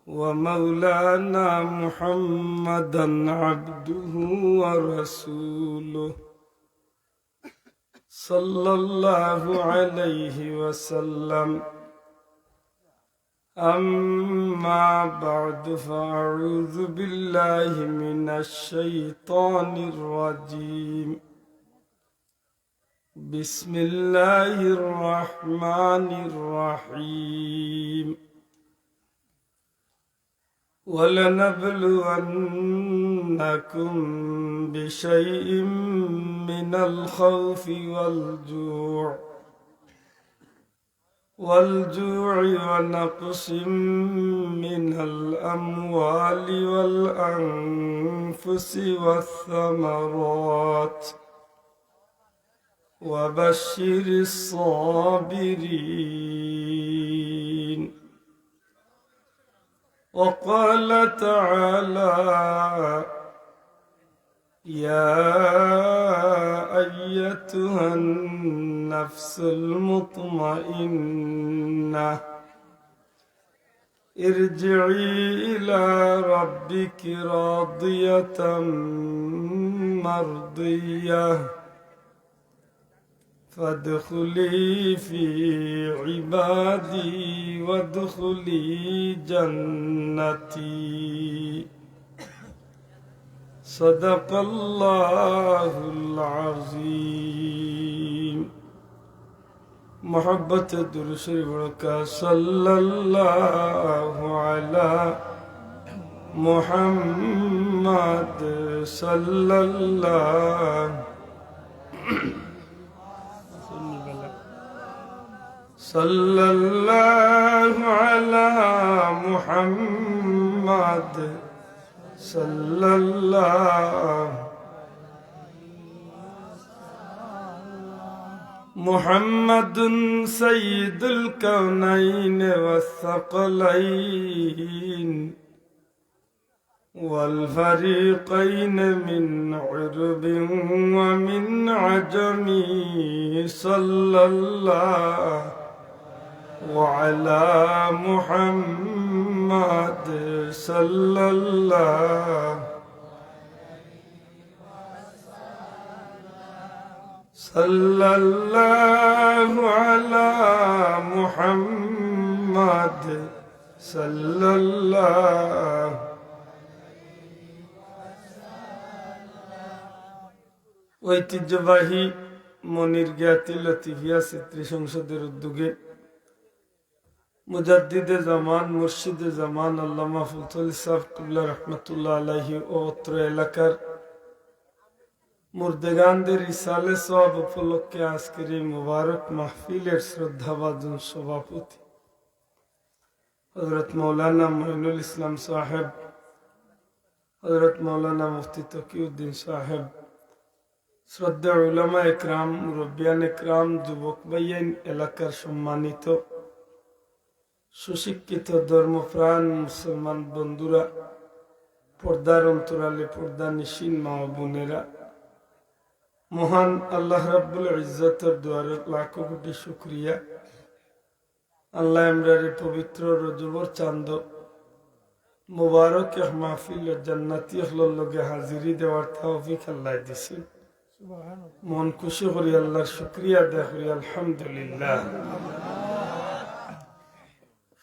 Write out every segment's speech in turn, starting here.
ومولانا محمدا عبده ورسوله صلى الله عليه وسلم. أما بعد فأعوذ بالله من الشيطان الرجيم. بسم الله الرحمن الرحيم. ولنبلونكم بشيء من الخوف والجوع ونقص من الأموال والأنفس والثمرات وبشر الصابرين. وقال تعالى: يا أيتها النفس المطمئنة ارجعي إلى ربك راضية مرضية فادخلي في عبادي وادخلي جنتي. صدق الله العظيم. محبت درود شریف کا صلی اللہ علی محمد صلی اللہ صلی اللہ علی محمد صلی اللہ محمد سید الکونین والثقلین والفریقین من عرب ومن عجم صلی اللہ وعلى محمد صلى الله صلى الله على محمد صلى الله. ঐতিহ্যবাহী মনির জ্ঞাতি লতিফিয়া চিত্রী সংসদের উদ্যোগে মুজাদ্দিদে জামান মুর্শিদে জামান আল্লামা ফুলতলি সাহেব কিবলা রহমতুল্লাহ আলাইহি ও অত্র এলাকার মুর্দেগানদের ইসালে সওয়াব উপলক্ষে আজকের এই মুবারক মাহফিলের শ্রদ্ধাভাজন সভাপতি হযরত মাওলানা মঈনুল ইসলাম সাহেব, হযরত মাওলানা মুফতি তকিউদ্দিন সাহেব, শ্রদ্ধেয় উলামা একরাম, মুরব্বিয়ান একরাম, যুবক ভাইয়েন, এলাকার সম্মানিত সুশিক্ষিত ধর্মপ্রাণ মুসলমান বন্ধুরা, পর্দার অন্তরালে পর্দা নিশিন মা ও বোনেরা, মহান আল্লাহ রাব্বুল ইজ্জতের দুয়ারে লাখো কোটি শুকরিয়া। আল্লাহ আমরারে পবিত্র রজবর চাঁদ মুবারক মাহফিল জান্নাতি হলর লগে হাজিরি দেওয়ার তৌফিক আল্লাহ দিছেন। মন খুশি করি আল্লাহর শুকরিয়া আদায় করি আলহামদুলিল্লাহ।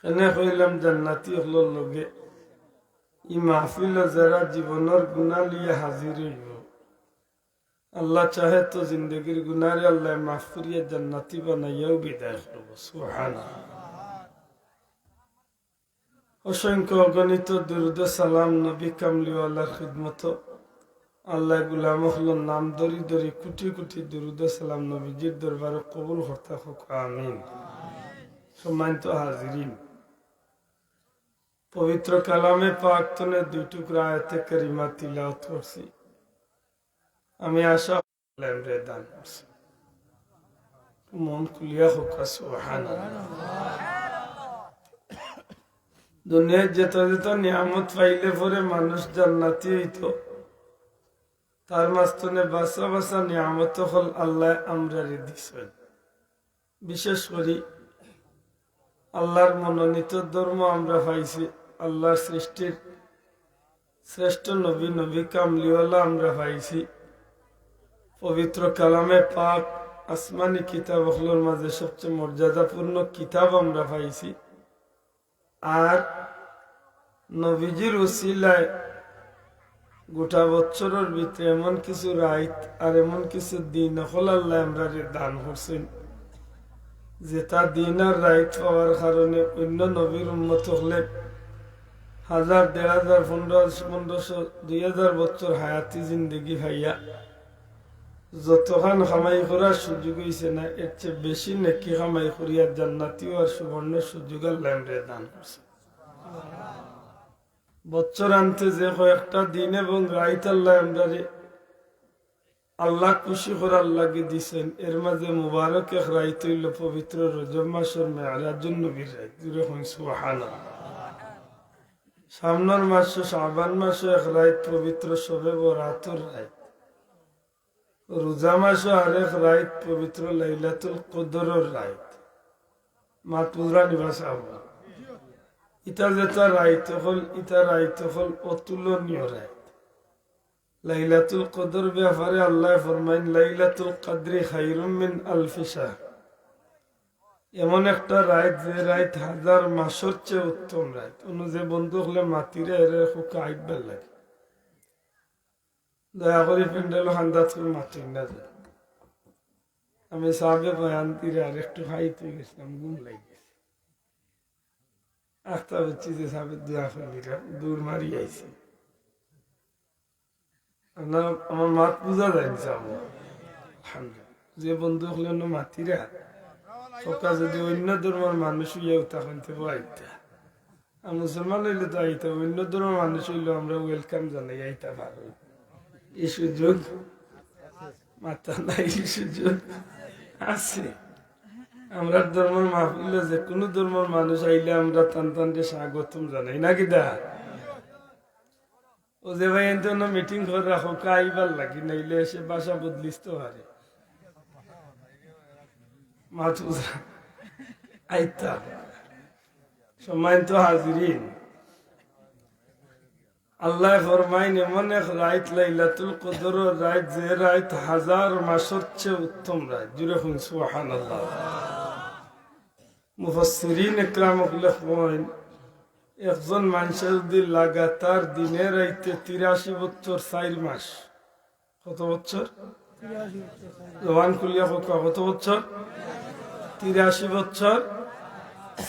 এনে কইলাম জান্নাতি হলর লগে ই মাহফিল যারা জীবনের গুনাহ লিয়ে হাজির হইব, আল্লাহ চাহে তো জিন্দগির গুনারে আল্লাহ মাফ করিয়া জান্নাতি বানাইয়াও বিদায় করব। সুবহানাল্লাহ। অসংখ্য অগণিত দুরুদ সালাম নবী কামলিওয়ালার খিদমত। আল্লাহ গুলাম হলোর নাম ধরি ধরি কোটি কোটি দুরুদ সালাম নবীজির দরবারে কবুল করতে হোক, আমিন। সম্মানিত হাজিরিন, পবিত্র কালামে পাক তনে দুই টুকরা আয়াতে কারিমা তিলাওয়াত করছি। আমি আশা দান করছি মন খুলিয়া হোক। সুবহানাল্লাহ। দুনিয়ায় যেত যেত নিয়ামত পাইলে পরে মানুষ জান্নাতি হইতো, তার মাঝখানে বাসা বাসা নিয়ামত হল আল্লাহ আমরারে দিছেন। বিশেষ করে আল্লাহর মনোনীত ধর্ম আমরা পাইছি, আল্লাহর সৃষ্টির শ্রেষ্ঠ নবী নবী কামলিওয়ালা আমরা পাইছি। পবিত্র কালামে পাক আসমানি কিতাব হলোর মাঝে সবচেয়ে মর্যাদাপূর্ণ কিতাব আমরা পাইছি। আর নবীজির উসিলায় গোটা বছরের ভিতরে এমন কিছু রাইত আর এমন কিছু দিন হল আল্লাহ আমরা দান করছেন, যেটা দিন আর রাইত পাওয়ার কারণে অন্য নবীর উন্মত হলে 1000, 1500, 1500, 2000 বছর হায়াতি জিন্দগি ভাইয়া যতখান কামাই করার সুযোগ হয়েছে না, এর চেয়ে বেশি নেকি কামাই করিয়া জান্নাতি আর সুবর্ণ সুযোগ আল্লাহ আমরা দান করছে। বছর আনতে যে কয়েকটা দিন এবং রাইত আল্লাহ আমরা আল্লাহ খুশি করার লাগে দিছেন, এর মাঝে মুবারক এক রাইত হইল পবিত্র রজব মাসের মেরাজুন নবীর রাইত। সুবহানাল্লাহ। সামনের মাস শাবান মাসে এক রাইত পবিত্র শবে বরাতের রাইত। রোজা মাসে আরেক রাইত পবিত্র লাইলাতুল কদরের রাইত। মাতুরা নিবাস আহ্বান ইটা যেটা রাইত হল, ইটা রাইত হল অতুলনীয় রাইত। লাইলাতুল কদর ব্যাপারে আল্লাহ ফরমাইন লাইলাতুল কদরি খায়রুম মিন আলফি শাহর। এমন একটা রাইত যে রাইত 1000 মাসের চেয়ে উত্তম রাইত। অনুযায়ী বন্ধু হলে মাতিরে এর খুব আইবার লাগে, দয়া করে প্যান্ডেল হান্দাত করে মাতির না যায়। আমি সাবে বয়ান দিলে আর একটু খাইতে গেছিলাম, ঘুম লাগে গেছে। আখতা হচ্ছে যে সাবে দোয়া করে দূর মারি আইছি। আমার মাত বুঝা যায়নি যাবো যে বন্ধু হলে মাতিরা সকা যদি অন্য ধর্মের মানুষ হইয়াও তখন থেকে আইতা, আর মুসলমান হইলে তো আইতা, অন্য ধর্মের মানুষ হইলেও আমরা ওয়েলকাম জানাই আইতা পারো। এই সুযোগ মাথা নাই, এই সুযোগ আছে। আমরা ধর্মের মাহফিলে যে কোনো ধর্মের মানুষ আইলে আমরা টানটানকে স্বাগতম জানাই নাকি দা। ও যে ভাই এন মিটিং করে রাখো আইবার লাগি, নাইলে এসে বাসা বদলিস তো পারে। আইতা সম্মানিত হাজিরিন, আল্লাহ ফরমাইন এমন এক রাইত লাইলাতুল কদর রাইত যে রাইত 1000 মাসের চেয়ে উত্তম রাইত। জুড়ে শুন সুবহানাল্লাহ। মুফাসসিরিন ইকরাম লিখেন একজন মানুষের যদি লাগাতার দিনে রাইতে 83 বছর 4 মাস, কত বছর? জওয়ান কুলিয়া কত বছর? 83 বছর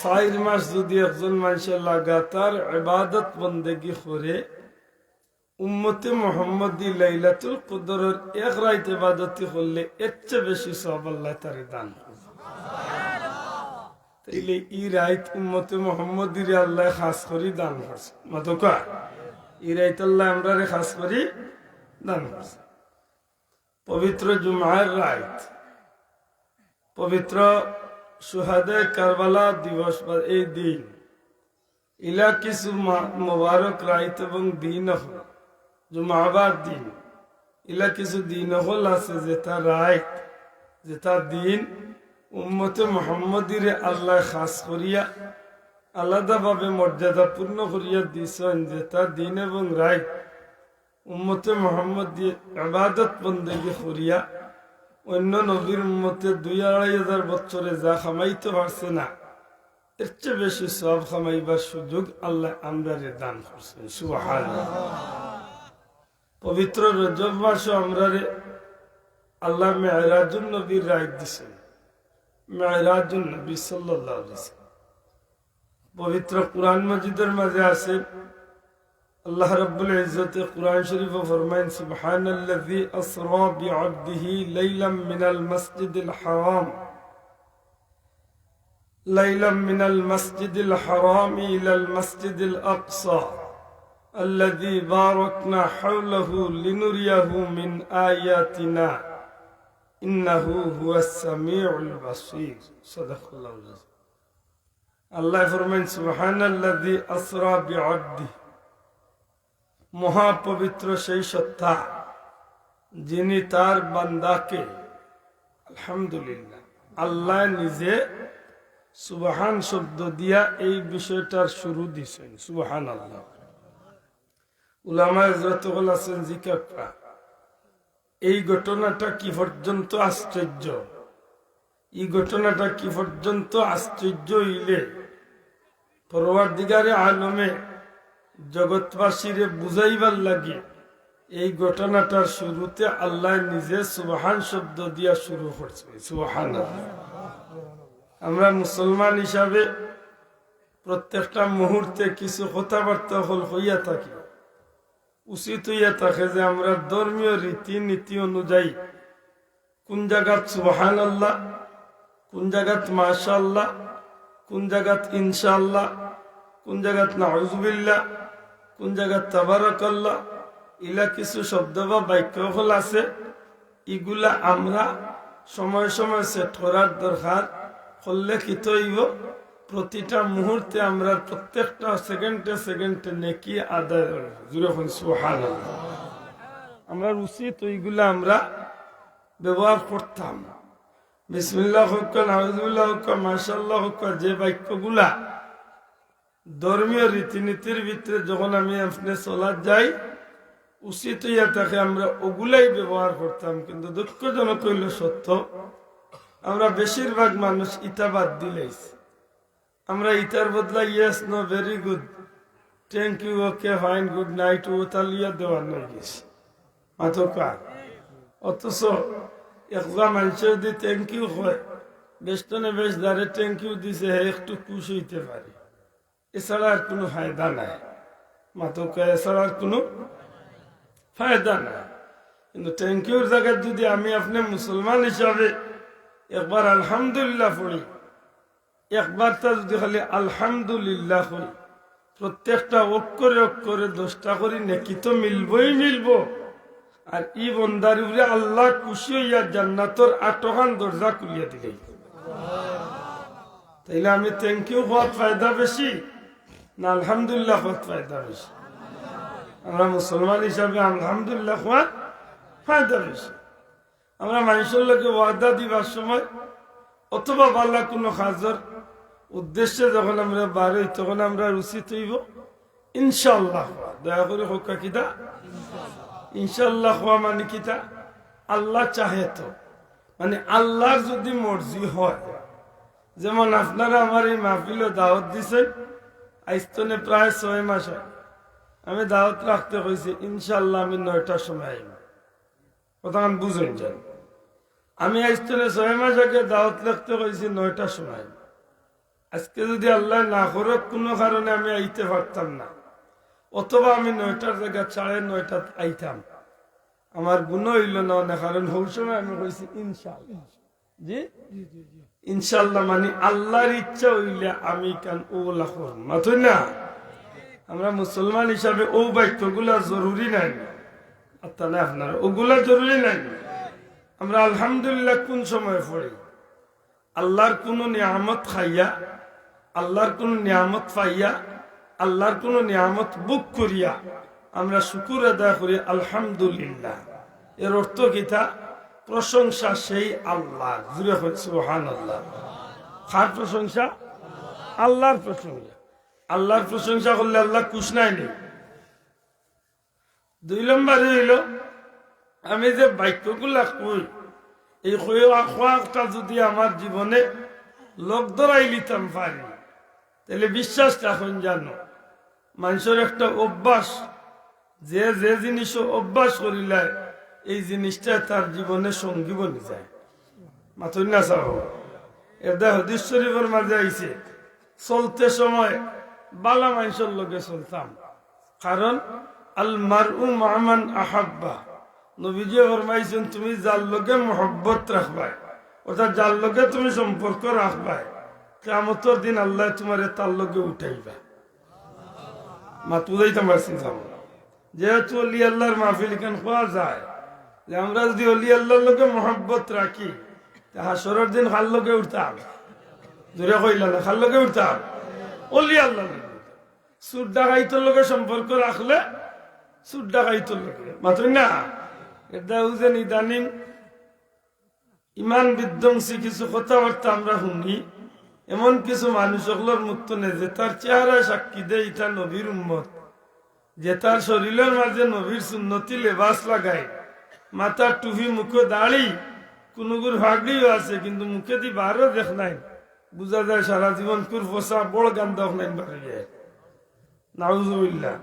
4 মাস যদি একজন মানুষের লাগাতার ইবাদত বন্দেগি করে, উম্মতে মুহাম্মদী লাইলাতুল কদরের এক রাত ইবাদত করলে এর চেয়ে বেশি সওয়াব আল্লাহ তারে দান করবে। তাইলে এই রাত উম্মতে মুহাম্মদীর আল্লাহ খাস করে দান করছে। মাতকা এই রাত আল্লাহ আমরা খাস করে দান করছে। পবিত্র জুমার রাত, পবিত্র শুহাদে কারবালা দিবস বা এই দিন, ইলা কিছু মোবারক রাত এবং দিন হল জুমাবার দিন, ইলা কিছু দিন হল আছে যেটা রাত, যেটা দিন উম্মতে মুহাম্মদীর আল্লাহ খাস করিয়া আলাদাভাবে মর্যাদাপূর্ণ করিয়া দিয়েছেন, যেটা দিন এবং রাত উম্মতে মুহাম্মদী ইবাদত বন্দেগি করিয়া অন্য নবীর উম্মতে 2-2,500 বছরে যা খামাইতে পারছে না, এর চেয়ে বেশি সওয়াব খামাইবার সুযোগ আল্লাহ আমরারে দান করছেন। সুবহানাল্লাহ। পবিত্র রজব মাসে আমরারে আল্লাহ মেরাজুন নবীর রাত দিছেন। মেরাজুন নবী সাল্লাল্লাহু আলাইহি ওয়াসাল্লাম পবিত্র কুরআন মাজিদের মাঝে আছে, আল্লাহ রাব্বুল ইজ্জত কুরআন শরীফে ফরমায়েন সুবহানাল্লাযী আসরা বিআবদিহি লাইলাম মিনাল মাসজিদিল হারাম ইলাল মাসজিদিল আকসা আল্লাযী বারাকনা হাওলাহু লিনুরিয়াহু মিন আয়াতিনা ইন্নাহু হুয়াস সামিউল বাসীর। সাদাকাল্লাহু আয-আযীম। আল্লাহ ফরমায়েন সুবহানাল্লাযী আসরা বিআবদিহি, মহাপবিত্র সেই সত্তা যিনি তার বান্দাকে, আলহামদুলিল্লাহ, আল্লাহ নিজে সুবহান শব্দ দিয়া এই বিষয়টার শুরু দিছেন। সুবহানাল্লাহ। উলামায়ে হযরত বলেছেন জিকারটা এই ঘটনাটা কি পর্যন্ত আশ্চর্য, এই ঘটনাটা কি পর্যন্ত আশ্চর্য হইলে পরওয়ারদিগারে আলমে জগৎবাসীরে বুঝাইবার লাগে এই ঘটনাটার শুরুতে আল্লাহ নিজে সুবহান শব্দ দিয়া শুরু করছে। সুবহানাল্লাহ। আমরা মুসলমান হিসাবে প্রত্যেকটা মুহূর্তে কিছু কথাবার্তা হইয়া থাকি, উচিত হইয়া থাকে যে আমরা ধর্মীয় রীতিনীতি অনুযায়ী কোন জায়গাত সুবহানাল্লাহ, কোন জায়গাত মাশাআল্লাহ, কোন জায়গাত ইনশাআল্লাহ, কোন জায়গাত নাউযুবিল্লাহ, কোন জায়গাত তাবারাকাল্লাহ, ইলা কিছু শব্দ বা বাক্য হল আছে। এগুলা আমরা সময় সময় সেট করার দরকার করলে কি তৈব প্রতিটা মুহূর্তে আমরা প্রত্যেকটা সেকেন্ডে সেকেন্ডে নেকি আদায় জুড়ে সুবহানাল্লাহ। আমরা উচিত ওইগুলা আমরা ব্যবহার করতাম। বিসমিল্লাহ হোক, নাউযুবিল্লাহ হোক, মাশাআল্লাহ হোক, যে বাক্যগুলা ধর্মীয় রীতিনীতির ভিতরে যখন আমি আপনি চলা যাই উচিত হইয়া থাকে আমরা ওগুলাই ব্যবহার করতাম। কিন্তু দুঃখজনক হইল সত্য, আমরা বেশিরভাগ মানুষ ইটা বাদ দিলেইছি। আমরা ইটার বদলা yes, no, very good, thank you, okay, fine, good night ও তালিয়া দেওয়ার হয়ে গেছে মাতকার। অথচ একলা মানুষের যদি থ্যাংক ইউ হয়, বেষ্টনে বেশ দাঁড়ে থ্যাংক ইউ দিছে, হে একটু খুশ হইতে পারে। এছাড়া আর কোনো ফায়দা নাই মাতকা, এছাড়া আর কোনো ফায়দা নাই। কিন্তু থ্যাংক ইউর জায়গায় যদি আমি আপনি মুসলমান হিসাবে একবার আলহামদুলিল্লাহ পড়ি, একবার তা যদি খালি আলহামদুলিল্লাহ করি, প্রত্যেকটা অক্ষরে অক্ষরে 10টা করি নেকি তো মিলবই মিলব। আর ই বন্দার উপরে আল্লাহ খুশি হইয়া জান্নাতর 8খান দরজা খুলিয়া দিলে। তাইলে আমি থ্যাংক ইউ হওয়ার ফায়দা বেশি না আলহামদুলিল্লাহ হওয়ার ফায়দা বেশি? আমরা মুসলমান হিসাবে আলহামদুলিল্লাহ হওয়ার ফায়দা বেশি। আমরা মানুষের লোকে ওয়াদা দিবার সময় অথবা বাল্লা কোনো কাজের উদ্দেশ্যে যখন আমরা বার হই তখন আমরা উচিত হইব ইনশাআল্লাহ। দয়া করে হোক কিতা ইনশাআল্লাহ হওয়া মানে কিতা আল্লাহ চাহে তো, মানে আল্লাহর যদি মর্জি হয়। যেমন আপনারা আমার এই মাহফিলে দাওয়াত দিছেন, আইস্তনে প্রায় 6 মাস আমি দাওয়াত রাখতে হয়েছি। ইনশাআল্লাহ আমি 9টার সময় আইব, কথা বুঝুন যান। আমি আইস্তনে 6 মাস আগে দাওয়াত লিখতে হয়েছি 9টার সময়। আজকে যদি আল্লাহ না করে কোনো কারণে আমি আইতে পারতাম না, অথবা আমি 9টার জায়গায় 9:30 আইতাম, আমার গুণ হইল না অনেক। কারণ হৌ সময় আমি কইছি ইনশাআল্লাহ। জি ইনশাআল্লাহ মানে আল্লাহর ইচ্ছা হইলে আমি কেন ওগুলা করব মাথুই না। আমরা মুসলমান হিসাবে ও বাক্যগুলা জরুরি নাই, তাহলে আপনারা ওগুলা জরুরি নাই। আমরা আলহামদুলিল্লাহ কোন সময় পড়ি? আল্লাহর কোন নিয়ামত খাইয়া, আল্লাহর কোন নিয়ামত পাইয়া, আল্লাহর কোন নিয়ামত বুক করিয়া আমরা শুকুর আদায় করি আলহামদুলিল্লাহ। এর অর্থ কিতা? প্রশংসা সেই আল্লাহ। জুড়ে হচ্ছে সুবহানাল্লাহ। কার প্রশংসা? আল্লাহর প্রশংসা। আল্লাহর প্রশংসা করলে আল্লাহ খুশ নাই নেই। 2 নম্বরে হইল আমি যে বাক্যগুলা কই, এই কয়েকটা যদি আমার জীবনে লোক ধরাই লিতাম পারি, তাহলে বিশ্বাস রাখুন জানো মানুষের একটা অভ্যাস, যে যে জিনিস অভ্যাস করিলে এই জিনিসটা তার জীবনে সঙ্গী বনে যায়। মাথুর না চাহ এটা হাদিস শরীফের মাঝে আইছে, চলতে সময় বালা মানুষের লগে চলতাম, কারণ আল মারউ মা মান আহাব্বা। নবীজি ফরমাইছেন তুমি যার লগে মহব্বত রাখবা, অর্থাৎ যার লগে তুমি সম্পর্ক রাখবা, কিয়ামতের দিন আল্লাহ তোমারে তার লগে উঠাইবা। মাত বুঝাইতাম পারছি যাব। যেহেতু অলি আল্লাহর মাহফিল কেন খোয়া যায়, যে আমরা যদি অলি আল্লাহর লগে মহব্বত রাখি, হাসরের দিন খার লগে উঠতাম। জোরে কইলা না, খার লগে উঠতাম অলি আল্লাহ। সুর ডাকাইতর লগে সম্পর্ক রাখলে সুর ডাকাইতর লগে মাত্র না। এটা বুঝেন ইদানিং ইমান বিধ্বংসী কিছু কথাবার্তা আমরা শুনি, এমন কিছু মানুষ সকলের মুক্ত নেই যে তার চেহারায় সাক্ষী দেয় ইটা নবীর উম্মত, যে তার শরীরের মাঝে নবীর সুন্নতি লেবাস লাগায়, মাথার টুপি মুখে দাড়ি কোনগুর ভাগড়িও আছে কিন্তু মুখে দি বারও দেখ নাই, বুঝা যায় সারা জীবন কুর ফসা বড় গান দেখ নাই বাড়িয়ে। নাউজুবিল্লাহ,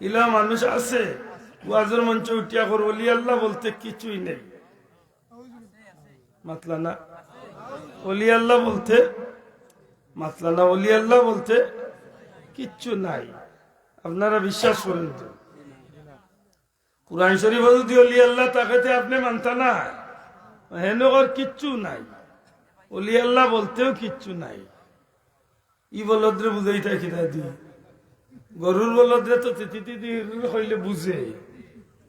ইলা মানুষ আছে ওয়াজের মঞ্চ উঠিয়া কর ওলি আল্লাহ বলতে কিছুই নেই। মাতলা না ওলি আল্লাহ বলতে, মাতলা না ওলি আল্লাহ বলতে কিচ্ছু নাই। আপনারা বিশ্বাস করেন তো? কুরআন শরীফ যদি ওলি আল্লাহ তাকে আপনি মানতা না, হেনকর কিচ্ছু নাই। ওলি আল্লাহ বলতেও কিচ্ছু নাই। ই বলদ্রে বুঝাইতা খিদা দি, গরুর বলদ্রে তো তিতি হইলে বুঝে,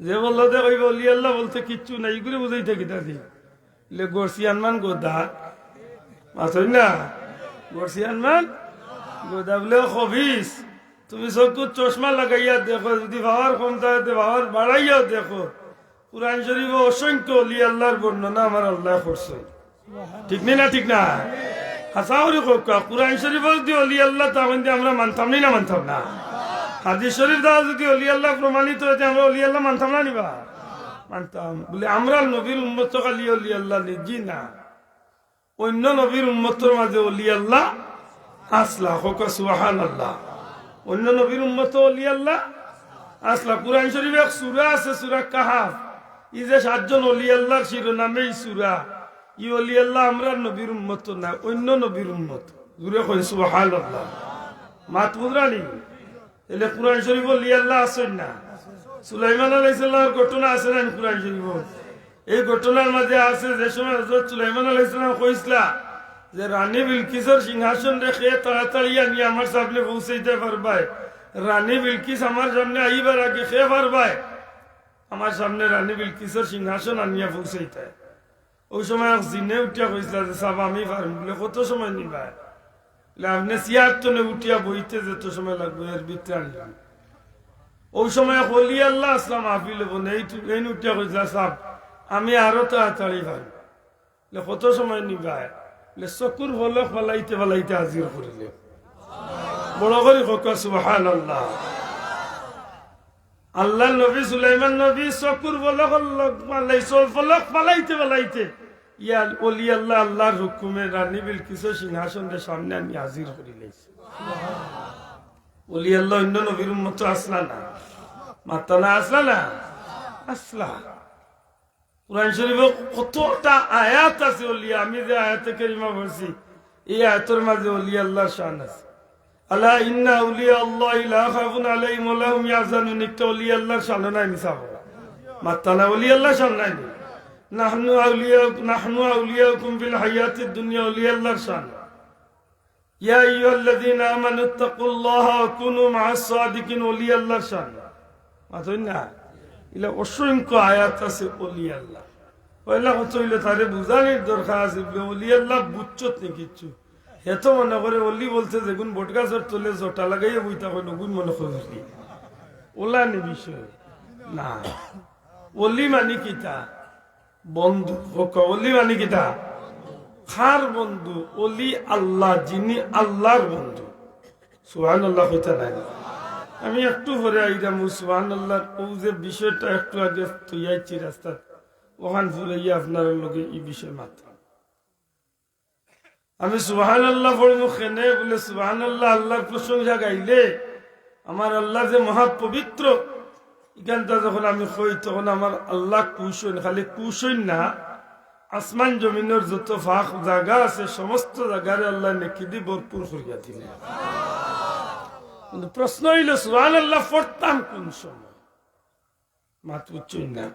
যে বলদে কইব ওলি আল্লাহ বলতে কিচ্ছু নাই, এগুলো বুঝাইতা খিদা দি। গরসিয়ান মান গোদা মাথই না, গরসিয়ান মান গোদা বলে খবিস। তুমি চকুত চশমা লাগাইয়া দেখো, যদি ভাবার ক্ষমতা ভাবার বাড়াইয়া দেখো, কুরআন শরীফে অসংখ্য ওলি আল্লাহর বর্ণনা আমার আল্লাহ করছে। ঠিক নেই না? ঠিক না? হাসাউরি কোকা কুরআন শরীফে যদি ওলি আল্লাহ তখন আমরা মানতাম না মানতাম না? হাদিস শরীফ দ্বারা যদি ওলি আল্লাহ প্রমাণিত হয়েছে আমরা ওলি আল্লাহ মানতাম না নিবা? মানতাম। বলে আমরা নবীর উম্মত খালি ওলি আল্লাহ নিজি না, অন্য নবীর উম্মতের মাঝে ওলি আল্লাহ আসলা। হোক সুবহানাল্লাহ। অন্য নবীর উম্মত ওলি আল্লাহ আসলা। কুরআন শরীফে এক সূরা আছে, সূরা কাহাফ। ই যে 7 জন ওলি আল্লাহর শিরোনামে এই সূরা, ই ওলি আল্লাহ আমরা নবীর উম্মত না, অন্য নবীর উম্মত। জুড়ে কই সুবহানাল্লাহ। মাত বুঝরানি এলে কুরআন শরীফ ওলি আল্লাহ আছেন না? সুলাইমান আলাইহিস সালামের ঘটনা আছে না কুরআন শরীফে? এই ঘটনার মাঝে আছে যে সময় হযরত সুলাইমান আলাইহিস সালাম কইসলা যে রানী বিলকিসের সিংহাসন রেখে তাড়াতাড়ি আমি আমার সামনে পৌঁছাইতে পারবাই। রানী বিলকিস আমার সামনে আইবার আগে খেয়ে পারবাই, আমার সামনে রানী বিলকিসের সিংহাসন আনিয়া পৌঁছাইতে। ওই সময় জিনে উঠিয়া কইসলা যে সাহেব আমি পারম। বলে কত সময় নিবা? আপনি সিয়ারতনে উঠিয়া বইতে যেত সময় লাগবে এর ভিতরে আনলাম। ওই সময় ওলি আল্লাহ আসলাম আফিল বলে এই উঠিয়া কইসলা সাহেব আমি আরো তাড়াতাড়ি পারব। কত সময় নিবা? চকুর ফলক ফালাইতে ফালাইতে হাজির করিলে। বড় করে হোক সুবহানাল্লাহ। আল্লাহ নবী সুলাইমান নবী চকুর ফলক ফালাইতে ফালাইতে ইয়া ওলি আল্লাহ আল্লাহর হুকুমে রানী বিলকিসের সিংহাসনের সামনে আমি হাজির করিলে। ওলি আল্লাহ অন্য নবীর উম্মত আসলা না? মাতা না আসলা না? আসলা। কুরআন শরীফে কতটা আয়াত আছে ওলি, আমি যে আয়াতে কারিমা পড়ছি এই আয়াতের মাঝে ওলি আল্লাহর শান আছে। আলা ইন্না আউলিয়া আল্লাহি লা খাফুন আলাইহিম ওয়া লাহুম ইয়াহজানুন। একটা ওলি আল্লাহর শান নাই মিছা বলা? মাতানা ওলি আল্লাহর শান নাই। নাহনু আউলিয়াকুম ফিল হায়াতিদ দুনিয়া, ওলি আল্লাহর শান। ইয়া আইয়ুহাল্লাযীনা আমানু তাকুল্লাহা ওয়া কুনু মা'আস সাদিকিন, ওলি আল্লাহর শান। মাতই না? ইলা অসংখ্য আয়াত আছে ওলি আল্লাহ। পয়লা কথা হইলে তারে বুঝানির দরকার আছে। ওলি আল্লাহ বুঝছত নি কিচ্ছু। এত মনে করে ওলি বলছে যেগুন বটগাছের তলে জটা লাগাইয়া বইতা হয় নগুন মনে করি ওলা নি বিষয় না। ওলি মানি কিতা? বন্ধু। ওলি মানি কিতা? খার বন্ধু। ওলি আল্লাহ, যিনি আল্লাহর বন্ধু। সুবহানাল্লাহ কইতা নাই? আমি একটু পরে আইলাম সুবহানাল্লাহ। ও যে বিষয়টা একটু আগে তুইয়াইছি রাস্তা, ওখান ফুরাইয়া আপনার লগে এই বিষয় মাত্র আমি সুবহানাল্লাহ পড়বো কেনে? বলে সুবহানাল্লাহ আল্লাহর প্রশংসা গাইলে আমার আল্লাহ যে মহা পবিত্র, এখানটা যখন আমি কই তখন আমার আল্লাহ কুশন, খালি কুশন না, আসমান জমিনের যত ফাঁক জায়গা আছে সমস্ত জায়গায় আল্লাহ নেকি দি ভরপুর করিয়া দিলেন। কিন্তু প্রশ্ন হইল সুবহানাল্লাহ পড়তাম কোন সময়? মাত বুঝছই না।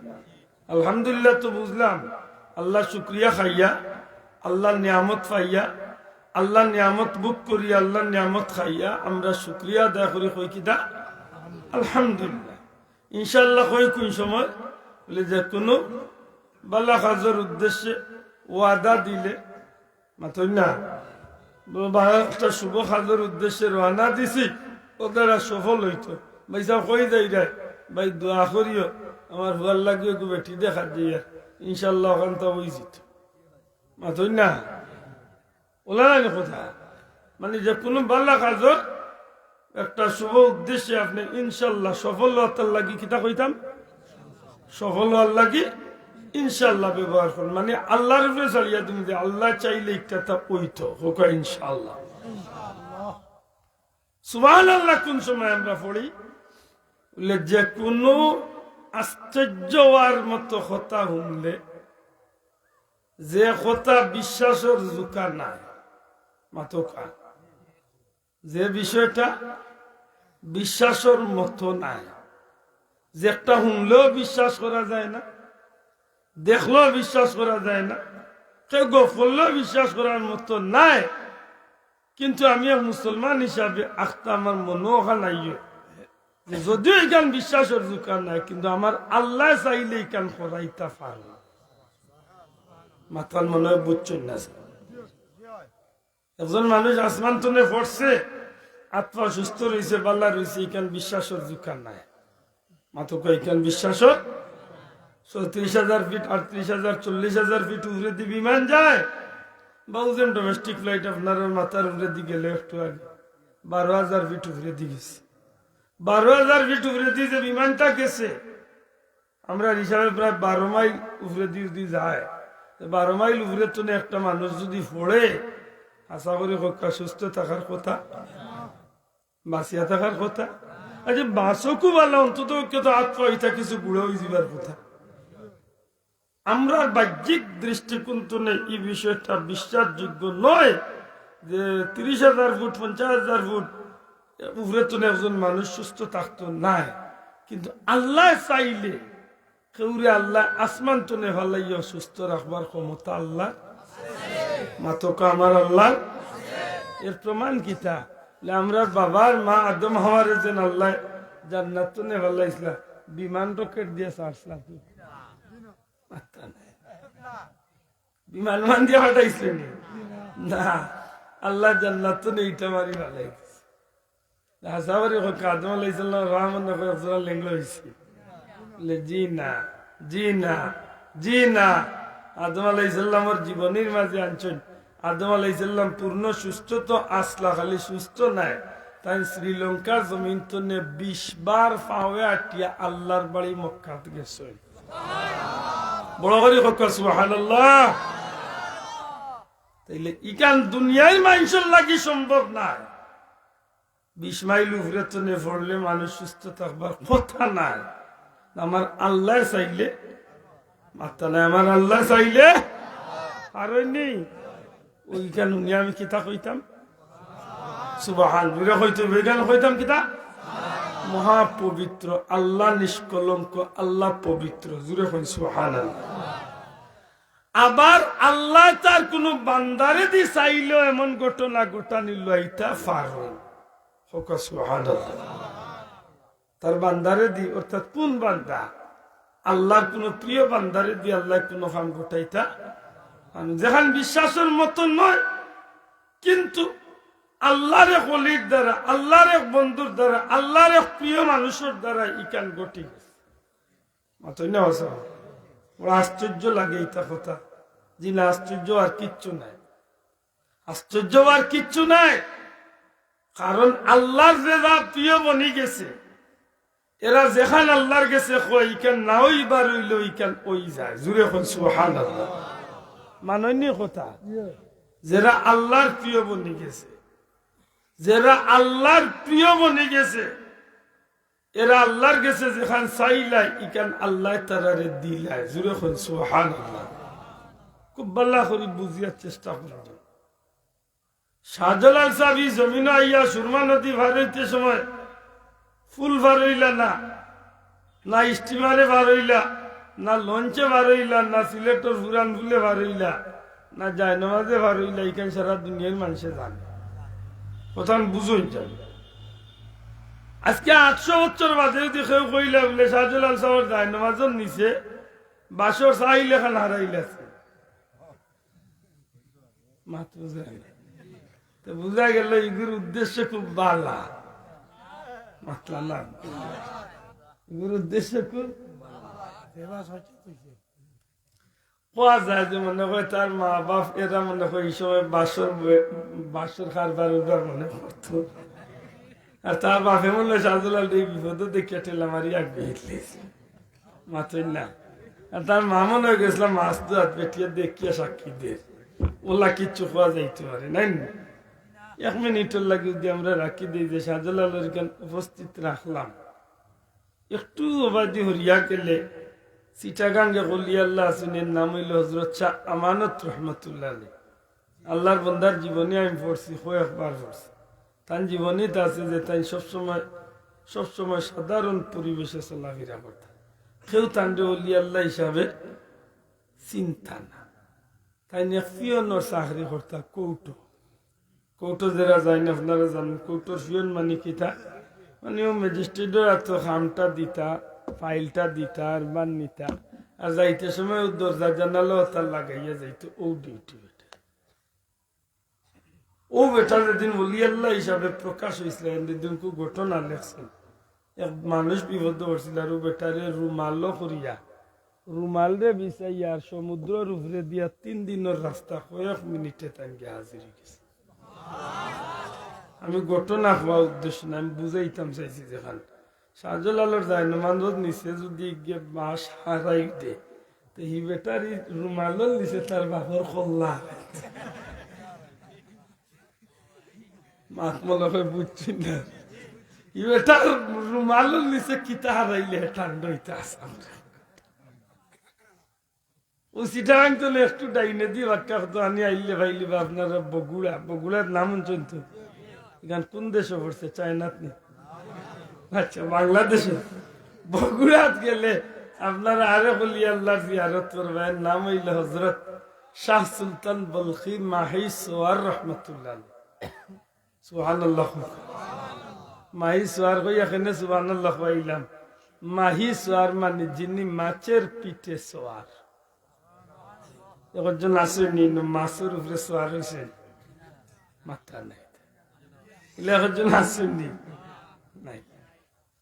আলহামদুলিল্লাহ তো বুঝলাম, আল্লাহ শুক্রিয়া খাইয়া, আল্লাহ নিয়ামত পাইয়া, আল্লাহ নিয়ামত বুক করিয়া, আল্লাহ নিয়ামত খাইয়া আমরা শুক্রিয়া আদায় করি কই কিনা আলহামদুলিল্লাহ। ইনশাআল্লাহ কই কোন সময়? বলে যে কোনো বালা কাজের উদ্দেশ্যে ওয়াদা দিলে, মাতই না, একটা শুভ কাজের উদ্দেশ্যে রওনা দিছি, ওদের সফল হইতো। ভাই সাহেব কই যাই যায়, ভাই দোয়া করিও আমার ভাল লাগিও একটু বেটি দেখা দিয়ে, ইনশাল্লাহ ওখান তো ওই যেত। মাতই না? ওলা না কথা মানে যে কোনো ভালো কাজের একটা শুভ উদ্দেশ্যে আপনি ইনশাল্লাহ সফল হওয়ার লাগি কিতা কইতাম, সফল হওয়ার লাগি ইনশাল্লাহ ব্যবহার করুন। মানে আল্লাহর উপরে চালিয়ে তুমি যে আল্লাহ চাইলে একটা ওইতো হোক ইনশাল্লাহ। সুবহানাল্লাহ কোন সময় আমরা পড়ি বলে যে কোনো আশ্চর্য হওয়ার মতো কথা শুনলে, যে কথা বিশ্বাসের জোকা নাই মাতকা, যে বিষয়টা বিশ্বাসের মতো নাই, যে একটা শুনলেও বিশ্বাস করা যায় না, দেখলেও বিশ্বাস করা যায় না, কেউ গফলেও বিশ্বাস করার মতো নাই, কিন্তু আমি এক মুসলমান হিসাবে আখতা আমার মনে নাই যদিও এখান বিশ্বাসের দোকান নাই, কিন্তু আমার আল্লাহ চাইলে এখান করাইতা পারল। মাতাল মনে হয় বুঝছেন না। একজন মানুষ আসমান তনে পড়ছে, আত্মা সুস্থ রয়েছে, বাল্লা রয়েছে, এখান বিশ্বাসের দোকান নাই। মাতক এখান বিশ্বাসের ৩৬,০০০ ফিট, ৩৮,০০০, ৪০,০০০ ফিট উপরে দিয়ে বিমান যায়, বা ওজন ডোমেস্টিক ফ্লাইট আপনার মাথার উপরে দিয়ে গেলে একটু আগে ১২,০০০ ফিট উপরে দিয়ে গেছে। ১২,০০০ ফিট উপরে দিয়ে যে বিমানটা গেছে, আমরা হিসাবে প্রায় ১২ মাইল উপরে দিয়ে যায়। ১২ মাইল উপরে তো একটা মানুষ যদি পড়ে, আশা করি হকা সুস্থ থাকার কথা, বাঁচিয়া থাকার কথা। আচ্ছা বাঁচও খুব ভালো, অন্তত আত্মা এটা কিছু বুড়ো হয়ে যাবার কথা। আমরা বাহ্যিক দৃষ্টিকোণ থেকে এই বিষয়টা বিশ্বাসযোগ্য নয় যে ৩০,০০০ ফুট ৫০,০০০ ফুট উপরে তো একজন মানুষ সুস্থ থাকতো নাই, কিন্তু আল্লাহ চাইলে কেউরে আল্লাহ আসমান তনে ভালাইয়া সুস্থ রাখবার ক্ষমতা আল্লাহ মাতকা আমার আল্লাহ। এর প্রমাণ কিতা, আমরা বাবার মা আদম হাওয়ারে যেন আল্লাহ জান্নাত তনে ভালাইছিলা, বিমান রকেট দিয়ে ছাড়ছিলাম, বিমান মান দিয়ে পাঠাইছিলেন না, আল্লাহ জান্নাত তনে এইটা মারি ভালাই আদম আলাইহিসসালাম রহমান লেঙ্গল হয়েছে। জি না, জি না, জি না। আদম আলাইহিসসালামের জীবনের মাঝে আনছেন, আদম আলাইহিসসালাম পূর্ণ সুস্থ তো আসলা, খালি সুস্থ নাই, তাই শ্রীলঙ্কার জমিন তো ২০ বার পাওয়ে আটিয়া আল্লাহর বাড়ি মক্কাত গেছে। বড় করে সুবহানাল্লাহ। তাইলে ইকান দুনিয়ার মানুষের লাগি সম্ভব নাই, ২০ মাইল উপরে তো পড়লে মানুষ সুস্থ থাকবার কথা নাই। আমার আল্লাহ চাইলে মাত্রা নাই, আমার আল্লাহ চাইলে আর নেই। ওইখান উনি আমি কিতা কইতাম সুবহান, দূরে হইতে বেগান হইতাম কিতা মহাপবিত্র আল্লাহ, নিষ্কলঙ্ক আল্লাহ পবিত্র, জুড়ে হই সুবহানাল্লাহ। আবার আল্লাহ তার কোন বান্দারে দি চাইল এমন ঘটনা ঘটানিল এটা পারেন, তার বান্দারে দি, অর্থাৎ কোন বান্দা আল্লাহর কোন প্রিয় বান্দারে দি আল্লাহ কোন কাম ঘটাইতা যেখান বিশ্বাসের মতো নয়, কিন্তু আল্লাহর এক ওলির দ্বারা, আল্লাহর এক বন্ধুর দ্বারা, আল্লাহর এক প্রিয় মানুষের দ্বারা ইকান ঘটি গেছে। মাতই না বড় আশ্চর্য লাগে এটা কথা, জি না আশ্চর্য আর কিচ্ছু নাই, আশ্চর্য আর কিচ্ছু নাই। কারণ আল্লাহর যে প্রিয় বনি গেছে, এরা যেখান আল্লাহর গেছে ইকান না ওইবার হইল ইকান ওই যায়, জুড়ে হন সুবহানাল্লাহ। মাননীয় কথা, যারা আল্লাহর প্রিয় বনি গেছে, যারা আল্লাহর প্রিয় বনি গেছে, এরা আল্লাহর গেছে যেখান চাইলাই ইকান আল্লাহ তারারে দিলাই, জুড়ে হন সুবহানাল্লাহ। খুব ভালো করে বুঝিয়ার চেষ্টা করুন। শাহজালাল সাহেব জমিন আইয়া সুরমা নদী ভার হইতে সময় ফুল ভার হইলা না, না স্টিমারে ভার হইলা, না লঞ্চে ভার হইলা, না সিলেটের ফুরান ফুলে ভার হইলা, না জায়নামাজে ভার হইলা, এখানে সারা দুনিয়ার মানুষে জানে। প্রধান বুঝুন যান, আজকে ৮০০ বছর বাদে যদি কেউ কইলা বলে শাহজালাল সাহেব জায়নামাজের নিচে বাসর চাইলে খান হারাইলাছে, মাত্র যায় বুঝা গেল এগুর উদ্দেশ্য খুব ভালো, মাতলা না এগুর উদ্দেশ্য খুব পাওয়া যায় যে মনে হয় তার মা বাপ এরা মনে হয় এই সময় বাসর খারবার উঠবার মনে করতো, আর তার বাপে মনে হয় শাহজুলাল এই বিপদ দেখিয়া ঠেলা মারি আগে মাতই না, আর তার মা মনে হয়ে গেছিলাম মাছ তো হাত পেটিয়ে দেখিয়া সাক্ষী দিয়ে ওলা কিচ্ছু পাওয়া যাইতে পারে নাই না। 1 মিনিটের লাগে যদি আমরা রাখি দিই যে শাহজুলালের গান উপস্থিত রাখলাম, একটু অবাদি হরিয়া গেলে চিটাগাঙ্গে গলিয়াল্লাহ আসিনের নাম হইল হজরত শাহ আমানত রহমতুল্লাহ আলী। আল্লাহর বন্দার জীবনে আমি পড়ছি, কয়েকবার পড়ছি। তার জীবনে তা আছে যে তাই সবসময় সাধারণ পরিবেশে চলাফেরা করতাম, কেউ তান্ডে অলি আল্লাহ হিসাবে চিন্তা না। তাই ফিয়নর চাকরি করতাম, কৌটো যারা যায় না আপনারা জানেন, কৌটোর ফিয়ন মানে কিতা, মানে ও ম্যাজিস্ট্রেটের এত খামটা দিতা, ফাইলটা দিতা আর মান নিতা, আর যাইতে সময় ও দরজা জানালো তার লাগাইয়া যাইতো ও ডিউটি। ও বেটা যেদিন ওলি আল্লাহ হিসাবে প্রকাশ হয়েছিল সেদিন খুব ঘটনা লেখছেন। এক মানুষ বিপদ করছিল আর ও বেটারে রুমাল করিয়া রুমাল রে বিছাইয়া আর সমুদ্রের উপরে দিয়া 3 দিনের রাস্তা কয়েক মিনিটে তাই গিয়ে হাজির হয়ে গেছে। আমি ঘটনা হওয়া উদ্দেশ্য না, আমি বুঝাইতাম চাইছি যেখান শাহজলালের যায় নমাজ নিচে যদি গিয়ে বাস হারাই দে তো হি বেটারি রুমালের নিচে তার বাপর কল্লা মাতমলকে বুঝছি না, এটার রুমালের নিচে কিতা হারাইলে ঠান্ডা হইতে আসাম। ও সিটাং তো একটু ডাইনে দিয়ে বাক্কা হতো আনি আইলে ভাইলি বা আপনারা বগুড়ার নাম শুনতো। এখান কোন দেশে পড়ছে? চায়নাত নেই, আচ্ছা বাংলাদেশে। বগুড়াত গেলে আপনারা আরে বলি আল্লাহর জিয়ারত করবেন, নাম হইল হজরত শাহ সুলতান বলখি মাহি সোয়ার রহমতুল্লাহ। সুবহানাল্লাহ, মাহি সোয়ার কই এখানে সুবহানাল্লাহ পাইলাম। মাহি সোয়ার মানে যিনি মাছের পিঠে সোয়ার। একজন আসেনি মাছের উপরে সোয়ার হয়েছে, মাথা নাই, একজন আসেনি নাই।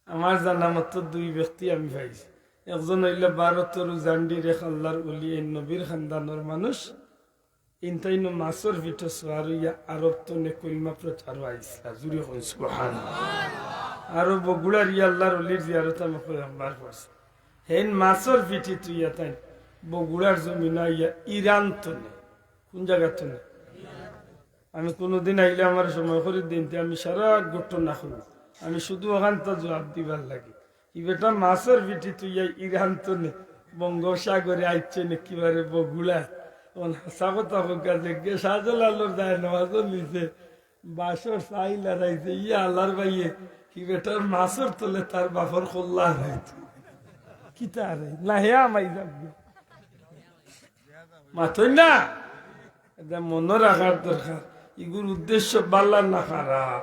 আমার জানা মতো 2 ব্যক্তি আমি পাইছি। একজন হইল ভারতের জান্ডির এক আল্লাহর ওলি, নবীর খানদানের মানুষ। ইনতাইন মাছের পিঠে সোয়ার হইয়া আরব তো কলিমা প্রচার আইসা জুড়ে হন সুবহানাল্লাহ। আরো বগুড়ার ইয়া আল্লাহর ওলির জিয়ারত আমি কয়েকবার করছি। হেন মাছের পিঠি তুইয়া তাই বগুড়ার জমিন ইয়া ইরান তো নেই, কোন জায়গা তো নেই। আমি কোনোদিন আইলে আমার সময় করে দিনতে আমি সারা ঘটনা শুনি, আমি শুধু ওখান তো জবাব দিবার লাগে। ই বেটা মাছের পিঠি তুইয়া ইরান তো নেই, বঙ্গোপসাগরে আইছে নাকিবারে বগুড়া। হাসা কথা হোকা যে শাহজলালোর দায় নামাজও নিছে, বাসর চাইল হারাইছে, ইয়া আল্লাহর ভাইয়ে কি বেটার মাছের তোলে তার বাপর কল্লা হারাইছে। কিতা হারাই না হে আমাই যাবে মাথই না, এটা মনে রাখার দরকার। এগুলোর উদ্দেশ্য বাল্লা না খারাপ,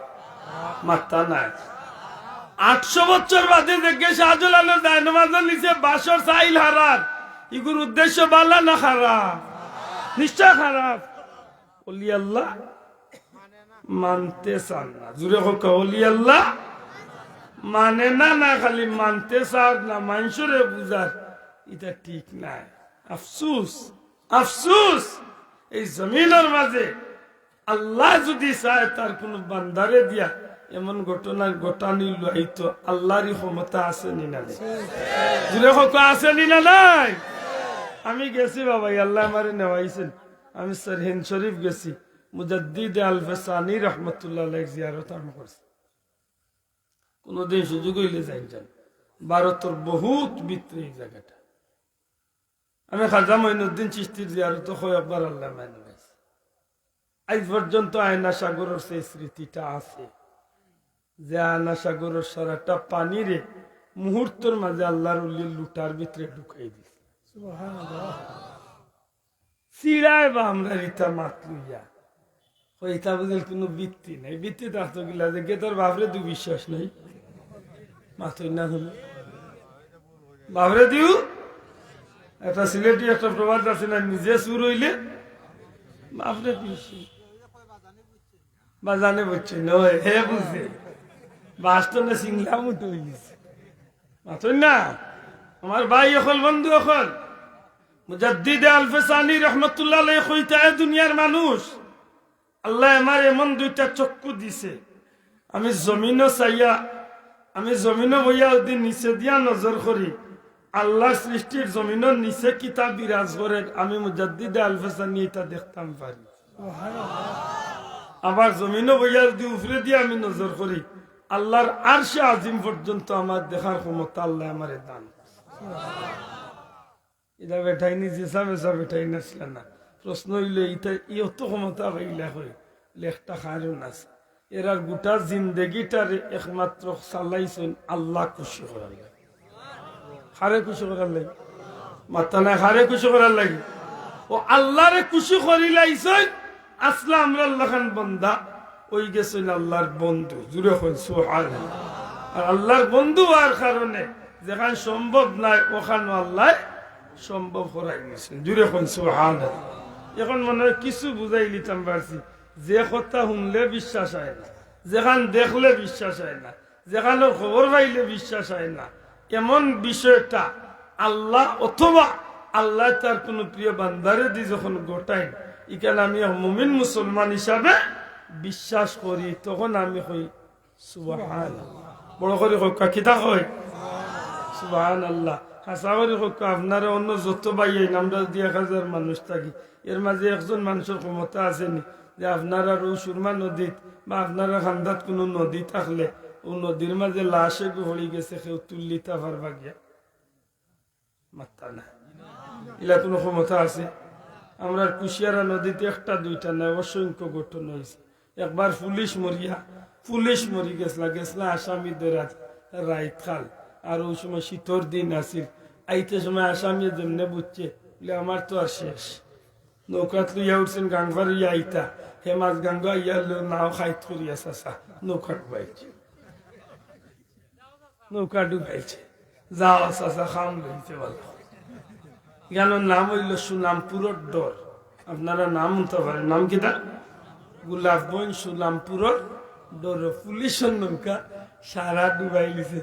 মাথা নাই। 800 বছর বাদে দেখে শাহজলালের দায় নামাজও নিছে, বাসর চাইল হারার। এগুলোর উদ্দেশ্য বাল্লা না খারাপ, নিশ্চয় খারাপ। ওলি আল্লাহ মানতে চান না, জুড়ে হোক ওলি আল্লাহ মানে না, না খালি মানতে চান না, মানুষরে বুঝার এটা ঠিক নাই। আফসুস আফসুস, এই জমিনের মাঝে আল্লাহ যদি চায় তার কোন বান্দারে দিয়া এমন ঘটনা ঘটানি লইতো আল্লাহরই ক্ষমতা আছে নি না? জুড়ে হোক আছে নি না? নাই। আমি গেছি বাবা, আল্লাহ আমারে নেওয়াইছেন। আমি সরহিন শরীফ গেছি, মুজাদ্দিদ আল-ফসানি রহমতুল্লাহ আলাইহি জিয়ারত আমি করছি। কোনদিন সুযোগ হইলে যাই যান, ভারতের বহুত ভিতরে এই জায়গাটা। আমি খাজা মঈনুদ্দিন চিশতির জিয়ারত কয়েকবার আল্লাহ মানে গেছি। আজ পর্যন্ত আয়না সাগরের সেই স্মৃতিটা আছে যে আয়না সাগরের সারাটা পানিরে মুহূর্তের মাঝে আল্লাহর উলির লুটার ভিতরে ঢুকাই দিছে। চিড়ায় বা আমরা রিতা মাত লইয়া ওইটা বুঝল কোনো বৃত্তি নাই। বৃত্তি থাকতো গিলা যে গে তোর বাপরে তুই বিশ্বাস নাই, মাথই না হলো বাপরে দিও। একটা সিলেটি একটা প্রবাদ আছে না, নিজে সুর হইলে বাপরে বাজানে বুঝছে নয়, হে বুঝছে বাস্তবে সিংলা মুঠো হয়ে গেছে। মাথই না আমার ভাই এখন বন্ধু এখন মুজাদ্দিদ আল-ফিসানি রাহমাতুল্লাহ আলাইহি কইতা দুনিয়ার মানুষ আল্লাহ আমার এমন দুইটা চক্ষু দিছে আমি জমিনও চাইয়া আমি জমিনও বইয়া ওদিন নিচে দিয়া নজর করি আল্লাহ সৃষ্টির জমিনের নিচে কিতাব বিরাজ করে আমি মুজাদ্দিদ আল-ফিসানি এটা দেখতাম পারি আবার জমিনও বইয়া যদি উপরে দিয়ে আমি নজর করি আল্লাহর আরশে আজিম পর্যন্ত আমার দেখার ক্ষমতা আল্লাহ আমারে দান এটা বেঠাই নি যেসা বেসা বেঠাই নাছিল না প্রশ্ন হইলে এটা ইয়ত ক্ষমতা হইলে হয় লেখটা খারুন আছে এরার গোটা জিন্দগিটার একমাত্র চালাইছেন আল্লাহ খুশি করার লাগে হারে খুশি করার লাগে মাথা নাই হারে খুশি করার লাগে ও আল্লাহরে খুশি করি লাইছেন আসলে আমরা আল্লাহ খান বন্দা ওই গেছেন আল্লাহর বন্ধু জুড়ে হন সুবহানাল্লাহ আর আল্লাহর বন্ধু হওয়ার কারণে যেখানে সম্ভব নাই ওখানে আল্লাহ সম্ভব করাই গেছেন জুড়ে হন সুবহানাল্লাহ এখন মনে হয় কিছু বুঝাই নিতাম পারছি যে কথা শুনলে বিশ্বাস হয় না যেখান দেখলে বিশ্বাস হয় না যেখানে খবর পাইলে বিশ্বাস হয় না এমন বিষয়টা আল্লাহ অথবা আল্লাহ তার কোন প্রিয় বান্দারে দি যখন গোটাই এখানে আমি মুমিন মুসলমান হিসাবে বিশ্বাস করি তখন আমি কই সুবহানাল্লাহ বড় করে কই কিতা কই সুবহানাল্লাহ হাসা করে কই আপনারা অন্য যত বাইয়ে আমরা 1000 মানুষ থাকি এর মাঝে একজন মানুষের ক্ষমতা আসেনি যে আপনারা সুরমা নদীত বা আপনারা খান্দাত কোনো নদী থাকলে ও নদীর মাঝে লাশে হয়ে গেছে কেউ তুল্লিতা পারবা গিয়া মাত্তা না এলা কোনো ক্ষমতা আছে আমরা কুশিয়ারা নদীতে একটা দুইটা না অসংখ্য ঘটনা হয়েছে একবার পুলিশ মরি গেছলা আসামি দরাজ রাইত খাল আর ওই সময় শীতর দিন আসিল আইতে সময় আসামি যেমনে বুঝছে আমার তো আর শেষ নৌকাত লইয়া উঠছেন গাঙ্গার ইয়া আইতা হে মাছ গাঙ্গা ইয়া নাও খাইত করিয়া চাষা নৌকা ডুবাইছে যাও চাষা খাম লইতে বলো গেল নাম হইল সুনামপুরের ডর আপনারা নাম হতে পারেন নাম কিটা গোলাপগঞ্জ সুনামপুরের ডর পুলিশের নৌকা সারা ডুবাই লিছে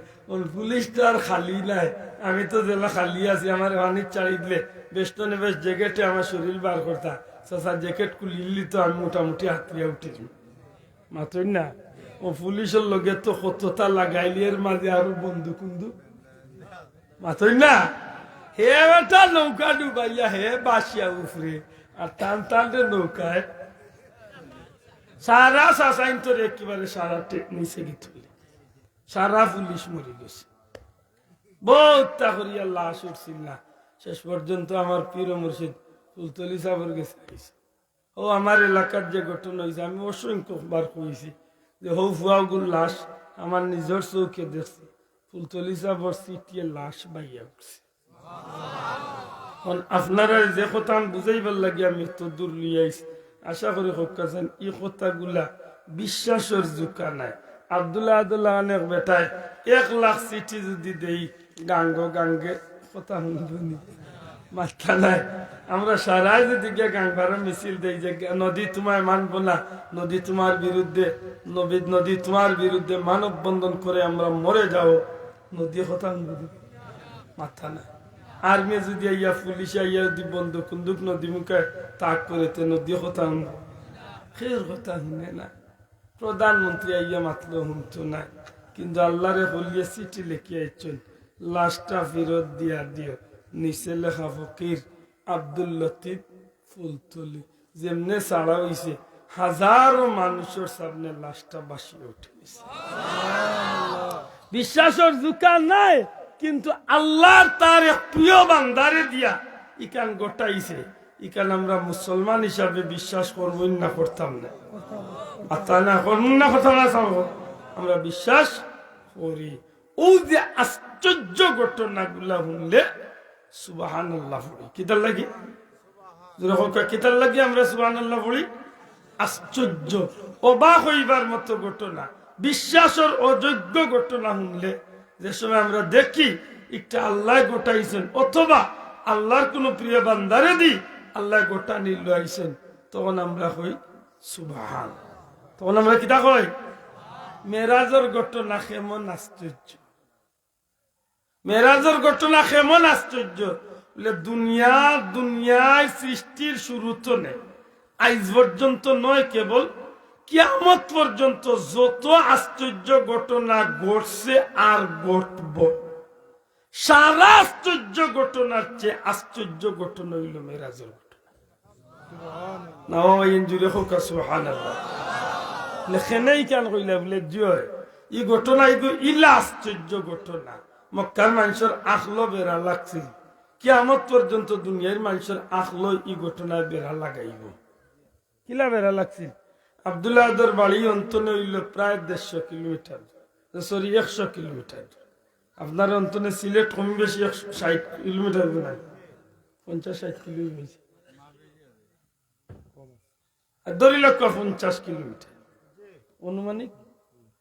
পুলিশ তো আর খালি নাই আমি তো জেলা খালি আছি আমার পানির চাড়ি দিলে বেষ্টনে বেশ জ্যাকেটে আমার শরীর বার করতা চাষা জ্যাকেট খুলিলি তো আমি মোটামুটি হাতিয়া উঠি মাত্রই না ও পুলিশের লগে তো কতটা লাগাইলি এর মাঝে আরো বন্ধু কুন্দু মাত্রই না হে একটা নৌকা ডুবাইয়া হে বাসিয়া উফরে আর টান টানতে নৌকায় সারা চাষাইন তোর একেবারে সারা নিচে গিয়ে তুলে সারা পুলিশ মরে গেছে বহুত করিয়া লাশ উঠছিল না শেষ পর্যন্ত আমার পীর মুর্শিদ ফুলতলি সাহেবের গেছে ও আমার এলাকার যে ঘটনা হয়েছে আমি অসংখ্যবার কইছি যে হৌ ফুয়াগুল লাশ আমার নিজের চৌকে দেখছি ফুলতলি সাহেবের সিটিয়ে লাশ বাইয়া উঠছে আপনারা যে কথা বুঝাইবার লাগে আমি তো দূর লিয়াইছি আশা করি হকাছেন এই কথাগুলা বিশ্বাসের জুকা নাই আব্দুল্লাহ অনেক বেটায় 1 লাখ চিঠি যদি দেই গাঙ্গে কথা শুনবনি মাথা নাই আমরা সারাই যদি গাঙ্গার মিছিল দেই যে নদী তোমায় মানব না নদী তোমার বিরুদ্ধে নদী তোমার বিরুদ্ধে মানব বন্ধন করে আমরা মরে যাও নদী কথা শুনবনি মাথা নাই আর্মি যদি আইয়া পুলিশ আইয়া যদি বন্দুক নদী মুখে তাক করে নদী কথা শুনব ফের কথা শুনে না প্রধানমন্ত্রী আইয়া মাতলো শুনতো না কিন্তু আল্লাহরে বলিয়ে চিঠি লেখি আইছেন লাশটা ফেরত দিও নিচে লেখা ফকির আব্দুল লতিফ ফুলতলি যেমনে ছাড়া হইছে হাজারো মানুষের সামনে লাশটা বাসিয়ে উঠে বিশ্বাসের দোকান নাই কিন্তু আল্লাহর তার এক প্রিয় বান্দারে দিয়া ইকান গোটাইছে ইকান আমরা মুসলমান হিসাবে বিশ্বাস করবো না করতাম না কথা না আমরা বিশ্বাস করি ও যে আশ্চর্য ঘটনাগুলা শুনলে সুবহানাল্লাহ পড়ি কিতার লাগি কিতার লাগি আমরা সুবহানাল্লাহ পড়ি আশ্চর্য অবাক হইবার মতো ঘটনা বিশ্বাসের অযোগ্য ঘটনা শুনলে যে সময় আমরা দেখি একটা আল্লাহ গোটাইছেন অথবা আল্লাহর কোন প্রিয় বান্দারে দি আল্লাহ গোটা নিল আইছেন তখন আমরা কই সুবহান তখন আমরা কিতা কই মেরাজের ঘটনা কেমন আশ্চর্য মেরাজের ঘটনা কেমন আশ্চর্য বলে দুনিয়ায় সৃষ্টির শুরু তো নেই, আজ পর্যন্ত নয়, কেবল কিয়ামত পর্যন্ত যত আশ্চর্য ঘটনা ঘটছে আর ঘটব, সারা আশ্চর্য ঘটনার চেয়ে আশ্চর্য ঘটনা হইল মেরাজের ঘটনা। জুড়ে হোক সুবহানাল্লাহ। লেখেনেই কেন কইলা বলে জয় এই ঘটনা ইলা আশ্চর্য ঘটনা। মক্কার মানুষের আখলো বেড়া লাগছিল, কিয়ামত পর্যন্ত দুনিয়ার মানুষের আখলো এই ঘটনায় বেড়া লাগাইব। কিলা বেড়া লাগছিল? আব্দুল্লাহ বাড়ি অন্তনে হইল প্রায় 150 কিলোমিটার, সরি 100 কিলোমিটার। আপনার অন্তনে সিলেট কম বেশি 160 কিলোমিটার নাই, 50-60 কিলোমিটার, ধরি লক্ষ 50 কিলোমিটার, অনুমানিক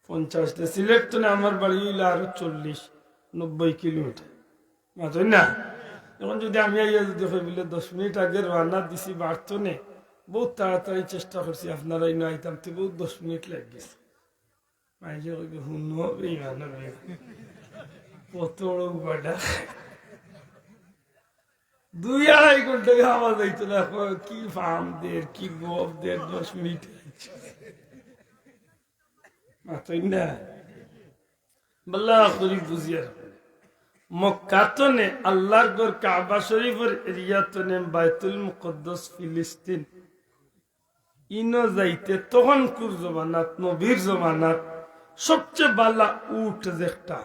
50। সিলেট তো আমার বাড়ি হইলে আরো 40-90 কিলোমিটার মাত্র না। এখন যদি আমি যদি বলে 10 মিনিট আগে রান্না দিছি বাড়তো নে, বহুত তাড়াতাড়ি চেষ্টা করছি আপনারা আইতাম তো বহুত 10 মিনিট লেগে গেছে। মাইজে শুনো কত বাডা 2-2.5 ঘন্টা খাওয়া যাইতো না। কি ফার্ম দের কি গপ দের 10 মিনিট মাত্রই না। বল্লা করি বুঝিয়া মক্কাতনে আল্লাহর ঘর কাবা শরীফের এরিয়াতনে বাইতুল মুকদ্দাস ফিলিস্তিন ইনো যাইতে তখন কুর জমানাত নবীর জমানাত সবচেয়ে বালা উট যেটা,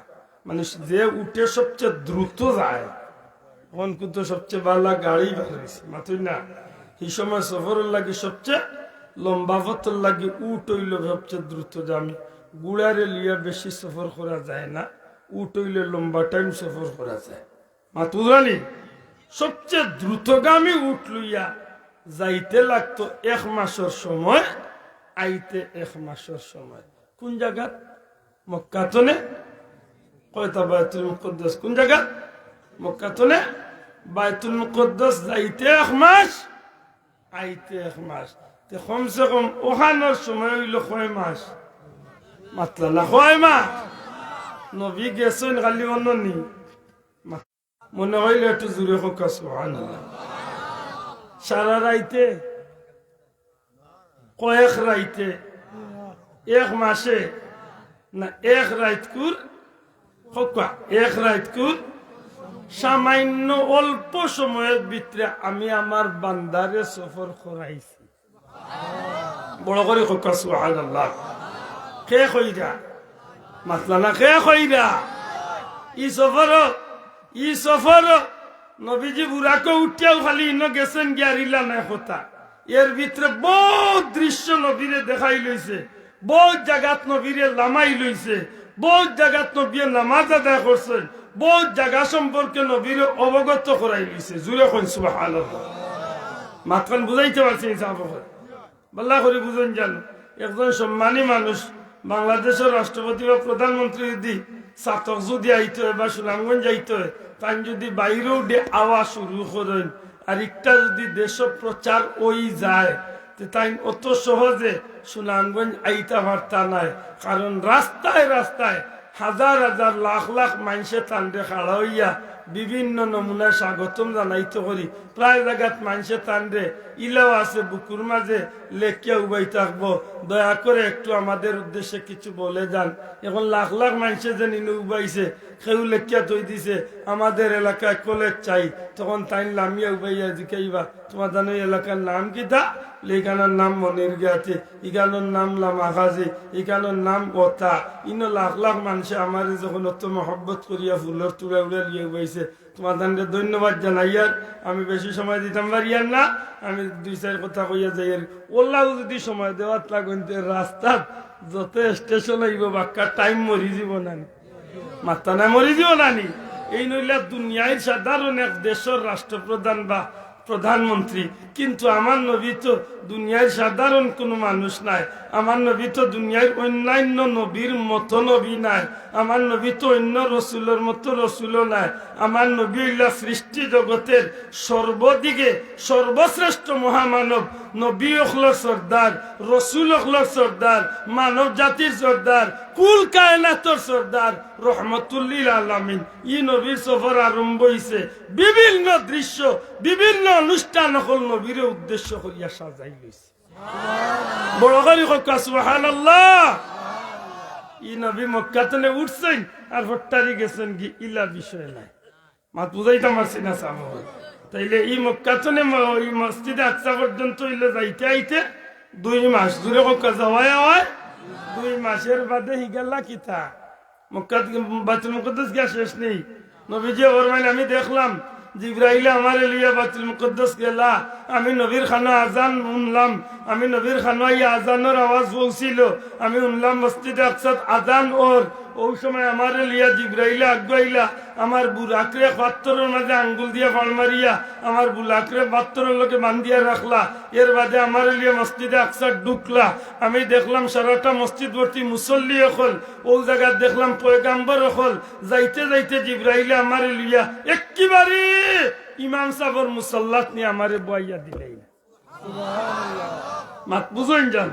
মানে যে উঠে সবচেয়ে দ্রুত যায়, তখন কিন্তু সবচেয়ে বালা গাড়ি বেরিয়েছে মাত্রই না। এই সময় সফরের লাগে সবচেয়ে লম্বা পথর লাগে উট হইল সবচেয়ে দ্রুত জামি। গুড়ারে লিয়া বেশি সফর করা যায় না, উট হইলে লম্বা টাইম সফর করা যায়। মাতুরানি সবচেয়ে দ্রুতগামী উট লইয়া যাইতে লাগতো 1 মাসের সময়, আইতে 1 মাসের সময়। কোন জায়গা? মক্কাতনে। কয়টা বাইতুল মুকদ্দাস কোন জায়গা? মক্কাতনে। বাইতুল মুকদ্দাস যাইতে 1 মাস, আইতে 1 মাস। তে কমসে কম ওখানোর সময় হইল কয় মাস? মাতলা না কয় মাস? নবী গেছেন খালি অননি মনে হইলে একটু জুড়ে হোক সুবহানাল্লাহ। সারা রাইতে, কয়েক রাইতে, 1 মাসে না 1 রাইত কুর হকা 1 রাইত কুর সামান্য অল্প সময়ের ভিতরে আমি আমার বান্দারে সফর করাইছি। বড় করে হকা সুবহানাল্লাহ। কে কইরা মাতলা না কে কইরা ই সফর নবীজি বুড়াকে উঠিয়াও খালি ইনো গেছেন গিয়ারিলা নাই কথা। এর ভিতরে বহুত দৃশ্য নবীরে দেখাই লইছে, বহুত জায়গাত নবীরে লামাই লইছে, বহুত জায়গাত নবীরে নামাজ আদায় করছেন, বহুত জায়গা সম্পর্কে নবীরে অবগত করাই লইছে। জুড়ে কইন সুবহানাল্লাহ। মাতখান বুঝাইতে পারছি বল্লা করে বুঝেন জানো। একজন সম্মানী মানুষ বাংলাদেশের রাষ্ট্রপতি বা প্রধানমন্ত্রী যদি চাতক যদি আইতে হয় বা সুনামগঞ্জ যাইতে হয়, তাই যদি বাইরেও আওয়া শুরু করেন আর একটা যদি দেশ প্রচার ওই যায়, তাই অত সহজে সুনামগঞ্জ আইতা পারতা নাই। কারণ রাস্তায় রাস্তায় হাজার হাজার লাখ লাখ মানুষে তান্ডে খাড়া হইয়া বিভিন্ন নমুনায় স্বাগতম জানাইতে করি। প্রায় জায়গাত মানুষে তান্ডে ইলাও আছে বুকুর মাঝে লেখিয়া উবাই থাকবো, দয়া করে একটু আমাদের উদ্দেশ্যে কিছু বলে যান। এখন লাখ লাখ মানুষে যে নিনু উবাইছে, কেউ লেখিয়া তৈ দিছে আমাদের এলাকায় কলেজ চাই। তখন তাই লামিয়া উবাইয়া জিকাইবা তোমার জানো এলাকার নাম কিতা? এখানোর নাম মনির গাতে, ইখানোর নাম লামাখাজি, ইখানোর নাম কথা। ইনো লাখ লাখ মানুষে আমার যখন অত মহব্বত করিয়া ফুলের তুলা উড়ে লিয়ে উবাইছে, তোমাদের ধন্যবাদ জানাইয়ার। আমি বেশি সময় দিতাম পারিয়ার না, আমি 2-4 কথা কইয়া যাই। ওল্লাও যদি সময় দেওয়ার লাগুন রাস্তার যত স্টেশন হইব বাক্কা টাইম মরি যাব নানি, মাথা না মরি যাব নানি। এই নইলে দুনিয়ায় সাধারণ এক দেশের রাষ্ট্রপ্রধান বা প্রধানমন্ত্রী, কিন্তু আমার নবী তো দুনিয়ার সাধারণ কোনো মানুষ নাই। আমার নবী তো দুনিয়ার অন্যান্য নবীর মতো নবী নাই। আমার নবী তো অন্য রসুলের মতো রসুলও নাই। আমার নবী সৃষ্টি জগতের সর্বদিকে সর্বশ্রেষ্ঠ মহামানব, নবী অখলর সর্দার, রসুল অখলর সর্দার, মানব জাতির সর্দার, কুল কায়নাতর সর্দার রহমতুল্লিল আলামিন ই নবীর সফর আরম্ভ হইছে। বিভিন্ন দৃশ্য, বিভিন্ন অনুষ্ঠান অকল নবীর উদ্দেশ্য করিয়া সাজাই লইছে। বড় করে কক্কা সুবহানাল্লাহ। ই নবী মক্কাতে উঠছেন আর হট্টারি গেছেন কি ইলা বিষয় নাই। মাত বুঝাইতে পারছি না সামনে। তাইলে এই মক্কাতে এই মসজিদে আকসা পর্যন্ত হইলে যাইতে আইতে 2 মাস দূরে কক্কা যাওয়াই হয়। 2 মাসের বাদে হিগাল্লা কিতা মক্কাত বাইতুল মুকদ্দাস গিয়া শেষ নেই। নবীজি ফরমাইলেন আমি দেখলাম জিবরাইল আমার লিয়া বাইতুল মুকদ্দাস গেলা, আমি নবীর খানা আজান শুনলাম, আমি নবীর খানা আজানের আওয়াজ পৌঁছিল, আমি শুনলাম মসজিদে আকসাত আজান ওর। ওই সময় আমার লিয়া জিবরাইলা আগাইলা, আমার বুলাকরে পাত্তরের মাঝে আঙ্গুল দিয়া ফাল মারিয়া আমার বুলাকরে পাত্তরের লোকে বান্ধিয়া রাখলা। এর বাদে আমার লিয়া মসজিদে আকসাত ঢুকলা। আমি দেখলাম সারাটা মসজিদ ভর্তি মুসল্লি হল। ওই জায়গা দেখলাম পয়গাম্বর হল। যাইতে যাইতে জিবরাইলা আমার লিয়া একেবারে ইমাম সাহেবের মুসল্লাত নিয়ে আমারে বইয়া দিলেন। মাত বুঝুন জান,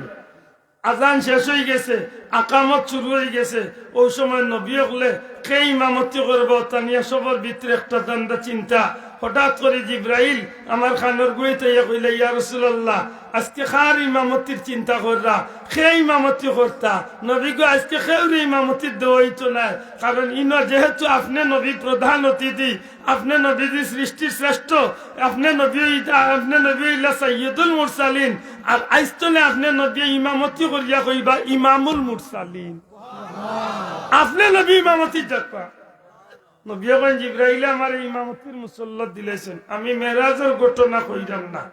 আজান শেষ হয়ে গেছে, আকামত শুরু হয়ে গেছে। ওই সময় নবী হলে কে ইমামতি করবো তা নিয়ে সবার ভিতরে একটা দান্দা চিন্তা। হঠাৎ করে জিবরাইল আমার খানের গুইতে কইলে ইয়া রাসূলুল্লাহ আজকে খার ইমামতির চিন্তা কররা, খে ইমামতি করতা। নবী গো আজকে খেউরে ইমামতির দেওয়াইতো না, কারণ ইনো যেহেতু আপনি নবী প্রধান অতিথি, আপনি নবীজি সৃষ্টির শ্রেষ্ঠ, আপনি নবী ইল্লা সাইয়্যিদুল মুরসালিন, আর আইস্তলে আপনি নবী ইমামতি করিয়া কইবা ইমামুল মুরসালিন। আপনি নবী ইমামতি দেখবা। নবী জিবরাইল আমার ইমামতির মুসল্লাত দিলেছেন। আমি মেরাজের ঘটনা কইরাম না,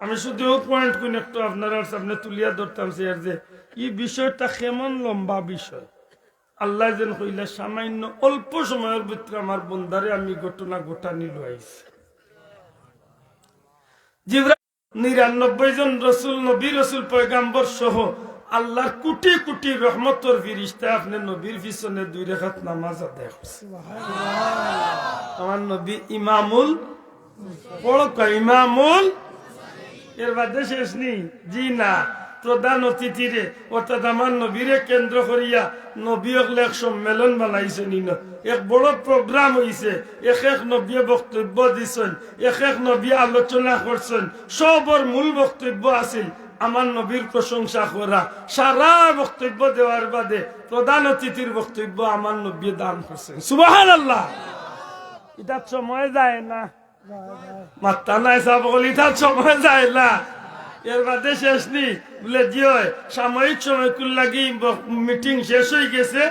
আমি শুধু পয়েন্ট কোন একটু আপনার সামনে তুলিয়া ধরতাম স্যার যে এই বিষয়টা কেমন লম্বা বিষয়। আল্লাহ যেন কইলে সামান্য অল্প সময়ের ভিতরে আমার বন্দারে আমি ঘটনা ঘটানি লইছি। জিবরাইল 99 জন রসুল, নবী রসুল পয়গাম্বর সহ আল্লাহর কোটি কোটি রহমতর ফিরিস্তা আপনি নবীর পিছনে 2 রাকাত নামাজ আদায় করছে। আমার নবী ইমামুল ইমামুল এর বাদে শেষ নেই। জি না, প্রধান অতিথিরে অর্থাৎ আমার নবীরে কেন্দ্র করিয়া নবী এক সম্মেলন বানাইছেন। এক বড় প্রোগ্রাম হয়েছে, এক নবী বক্তব্য দিছেন, এক নবী আলোচনা করছেন। সবর মূল বক্তব্য আছিল আমার নবীর প্রশংসা করা। সারা বক্তব্য দেওয়ার বাদে প্রধান অতিথির বক্তব্য আমার নবী দান করছেন। সুবহানাল্লাহ। এটা সময় যায় না, মাত্তা নাই সাহেব বলি তার সময় যায় না। এর বাদে শেষ নি বলে জি হয় সাময়িক সময় কুল লাগি মিটিং শেষ হয়ে গেছে,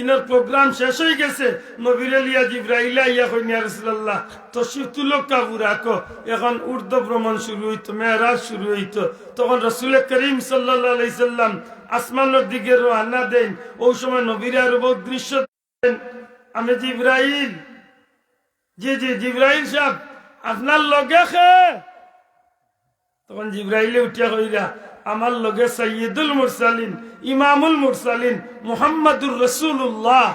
ইনার প্রোগ্রাম শেষ হয়ে গেছে। নবীর লিয়া জিবরাইলা ইয়া কইনি ইয়া রাসূলুল্লাহ তশরিফ তুলক কাবুরা কো। এখন উর্দু ভ্রমণ শুরু হইতো, মেরাজ শুরু হইতো। তখন রাসূল করিম সাল্লাল্লাহু আলাইহি সাল্লাম আসমানের দিকে রওনা দেন। ওই সময় নবীর আরো বহুত দৃশ্য দেন। আমি জিবরাইল, জি জিবরাইল সাহেব আপনার লগে খে। তখন জিবরাইলে উঠিয়া কইরা আমার লগে সাইয়্যিদুল মুরসালিন ইমামুল মুরসালিন মুহাম্মাদুর রাসূলুল্লাহ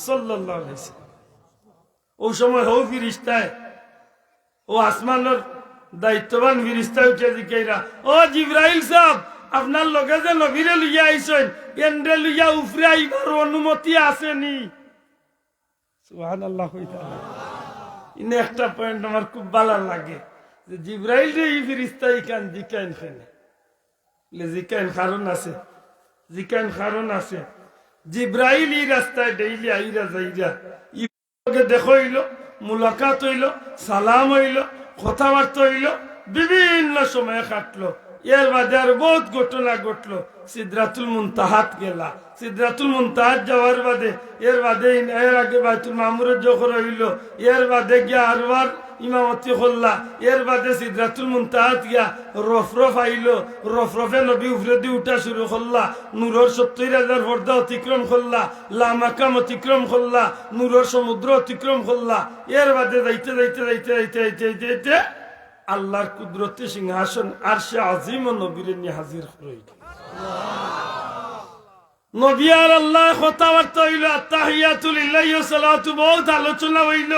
সাল্লাল্লাহু আলাইহি ওয়াসাল্লাম। ওই সময় হও ফিরিস্তায় ও আসমানের দায়িত্ববান ফিরিস্তা উঠিয়া জিকাইরা ও জিবরাইল সাহেব আপনার লগে যে নবীরে লইয়া আইছেন এন্ডে লইয়া উফরে আইবার অনুমতি আছে নি? সুবহানাল্লাহ। ইনে একটা পয়েন্ট আমার খুব ভালো লাগে যে জিবরাইল রে এই ফিরিস্তা ইকান জিকাইন ফেনে জিকাইন কারণ আছে, জিকাইন কারণ আছে। জিবরাইল এই রাস্তায় ডেইলি আইরা যাইরা ইকে দেখো হইল, মুলাকাত হইল, সালাম হইল, কথাবার্তা হইল, বিভিন্ন সময় কাটলো। এর বাদে আর বহুত ঘটনা ঘটলো। সিদরাতুল মুনতাহাত গেলা। সিদরাতুল মুনতাহাত যাওয়ার বাদে এর বাদে এর আগে বাইতুল মামুরের যখন হইল, এর বাদে গিয়া আরবার ইমামতি করলা। এর বাদে সিদরাতুল মুনতাহাত গিয়া রফরফ আইল। রফরফে নবী উফরে দিয়ে উঠা শুরু করলা। নূরের 70,000 পর্দা অতিক্রম করলা, লামাকাম অতিক্রম করলা, নূরের সমুদ্র অতিক্রম করলা। এর বাদে যাইতে যাইতে যাইতে যাইতে যাইতে যাইতে আল্লাহর কুদরতি সিংহাসন আরশে আজিম ও নবীরে নিয়ে হাজির হইল। নবী আর আল্লাহ কথাবার্তা হইল, আত্তাহিয়াতু লিল্লাহি ওয়া সালাতু বহুত আলোচনা হইল।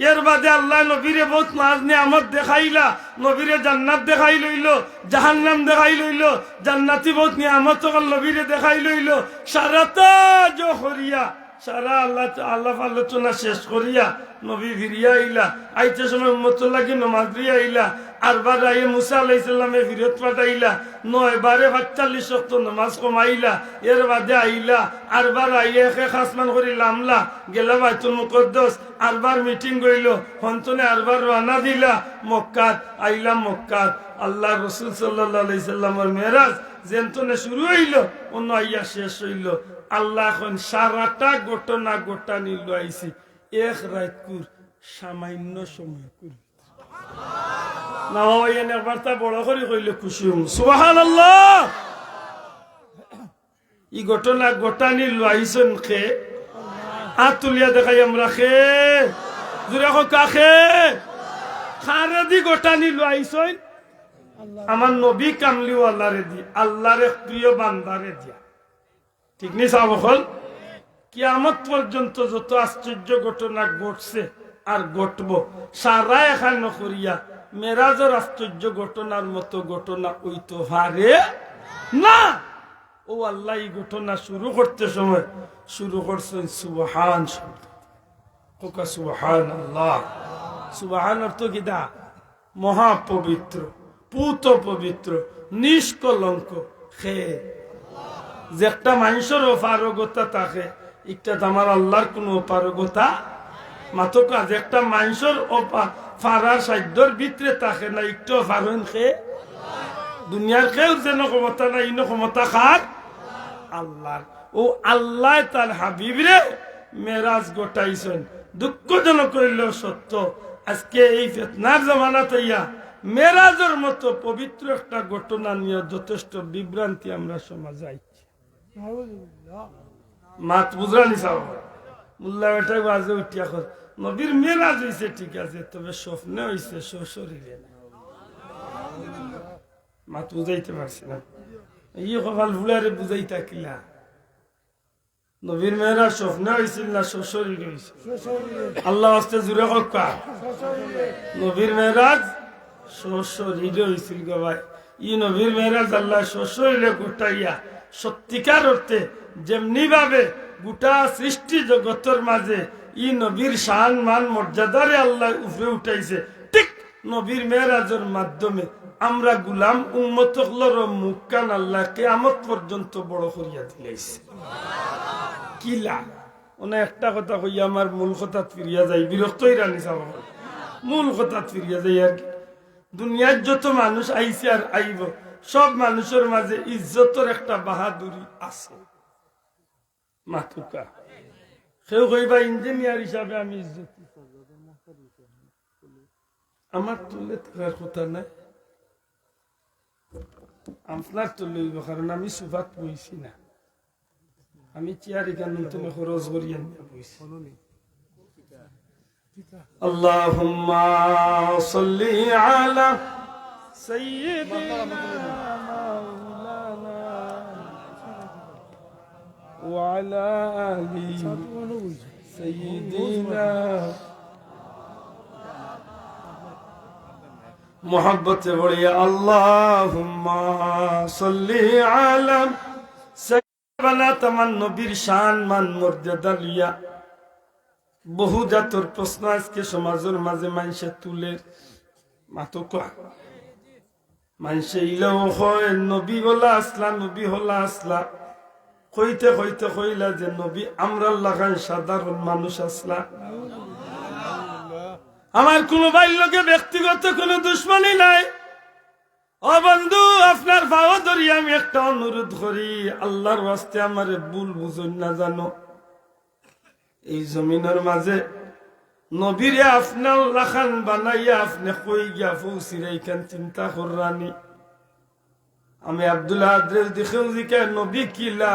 এর বাদে আল্লাহ নবীরে বহুত নাজ নিয়ামত দেখাইলা, নবীরে জান্নাত দেখাই লইল, জাহান্নাম দেখাই লইল, জান্নাতি বহুত নিয়ামত তখন নবীরে দেখাই লইল। সারাটা জহরিয়া সারা আল্লাহ আলোচনা শেষ করিয়া নবী ফিরিয়া আইলা, আইতে সময় উম্মত লাগি নমাজ দিয়ে আইলা, আরবার আইয়ে মুসা আলাইহিস সালামে ফিরত পাঠাইলা, 9 বারে 45 ওয়াক্ত নামাজ কমাইলা, এর বাদে আইলা, আরবার আইয়ে এক আসমান করি লামলা গেলা বাইতুল মুকদ্দাস, আরবার মিটিং গইল, হন্তনে আরবার রওনা দিলা মক্কাত, আইলা মক্কাত। আল্লাহ রাসূল সাল্লাল্লাহু আলাইহি সাল্লামের মেরাজ যেন্তনে শুরু হইল অন্য আইয়া শেষ হইল। আল্লাহ এখন সারাটা ঘটনা গোটা নিল আইছি এক রাত কুর সামান্য সময় কুর না একবার তা বড় করে কইলে খুশি হম সুবহানাল্লাহ। ই ঘটনা গোটা নিল আইসন খে হাত তুলিয়া দেখাই আমরা খে জুড়ে কাখে খারে দি গোটা নিল আইসন আমার নবী কামলিও আল্লাহরে দি, আল্লাহরে প্রিয় বান্দারে দিয়া। ঠিক নি সাবল কিয়ামত পর্যন্ত যত আশ্চর্য ঘটনা ঘটছে আর ঘটবো সারা এখান করিয়া মেরাজের আশ্চর্য ঘটনার মতো ঘটনা হইতে পারে না। ও আল্লাহ এই ঘটনা শুরু করতে সময় শুরু করছেন সুবহান শব্দ। সুবহানাল্লাহ। সুবহান অর্থ কি দা? মহাপবিত্র, পুত পবিত্র, নিষ্কলঙ্ক। খে যে একটা মানুষের অপারগতা থাকে, একটা আমার আল্লাহর কোন অপারগতা মাত্র কাজ। একটা মানুষের ফারার সাধ্যর ভিতরে থাকে না, একটু ফারুন খে দুনিয়ার কেউ যেন ক্ষমতা না, ইন ক্ষমতা খার আল্লাহর। ও আল্লাহ তার হাবিবরে মেরাজ গোটাইছেন। দুঃখজনক হইলেও সত্য, আজকে এই ফিতনার জামানাতে ইয়া মেরাজের মতো পবিত্র একটা ঘটনা নিয়ে যথেষ্ট বিভ্রান্তি আমরা সমাজে আইছি। মাত বুঝরানি চাও মুল্লা বেটাই বাজে উঠিয়া কর নবীর মেরাজ হইছে ঠিক আছে, তবে স্বপ্নে হইছে শরীরে না। মাত বুঝাইতে পারছি না, এই কপাল ভুলারে বুঝাই থাকিলা। নবীর মেয়েরাজ স্বপ্নে হয়েছিল না শরীরে হয়েছে? আল্লাহ আস্তে জুড়ে কা নবীর মেয়েরাজ শরীরে হয়েছিল গো ভাই। ই নবীর মেয়েরাজ আল্লাহ শরীরে গোটাইয়া সত্যিকার অর্থে যেমনি ভাবে গোটা সৃষ্টি জগতের মাঝে ই নবীর শান মান মর্যাদারে আল্লাহ উপরে উঠাইছে, ঠিক নবীর মেয়েরাজের মাধ্যমে আমরা গুলাম উম্মত মুখ কান আল্লাহ কিয়ামত পর্যন্ত বড় করিয়া দিলাইছে। কিলা ওনে একটা কথা কইয়া আমার মূল কথা ফিরিয়া যাই, বিরক্তই রানি চাব মূল কথা ফিরিয়া যাই। আর কি দুনিয়ার যত মানুষ আইছে আর আইব, সব মানুষের মাঝে ইজ্জতের একটা বাহাদুরি আছে। মাতুকা কেউ কইবা ইঞ্জিনিয়ার হিসাবে আমি ইজ্জত, আমার তুলে থাকার কথা নাই, আপনার তো লইব, কারণ আমি সুফাত বইছি না, আমি চেয়ারি কেন তুমি খরচ করিয়া বইছি। আল্লাহুম্মা সাল্লি আলা সাইয়্যিদিনা মাওলানা ওয়া আলা আলি সাইয়্যিদিনা। মোহাব্বতে বলিয়া আল্লাহুম্মা সাল্লি আলা সাইয়্যিদিনা। তামান নবীর শান মান মর্যাদা লিয়া বহু জাতর প্রশ্ন আজকে সমাজের মাঝে মানুষে তুলে মাতকা মানুষে ইলাও হয় নবী হলা আসলা, নবী হলা আসলা কইতে কইতে কইলা যে নবী আমরা লাগান সাধারণ মানুষ আসলা। আমার কোন ভাইয়ের লোকে ব্যক্তিগত কোনো দুশ্মনী নাই। ও বন্ধু, আপনার ভাও ধরি আমি একটা অনুরোধ করি, আল্লাহর ওয়াস্তে আমারে ভুল বুঝুন না জানো। এই জমিনের মাঝে নবীরে আপনার লাখান বানাইয়া আপনি কই গিয়া পৌঁছিরা এইখান চিন্তা কররানি। আমি আব্দুল্লাহ আদ্রেস দেখেও জিকা নবী কিলা,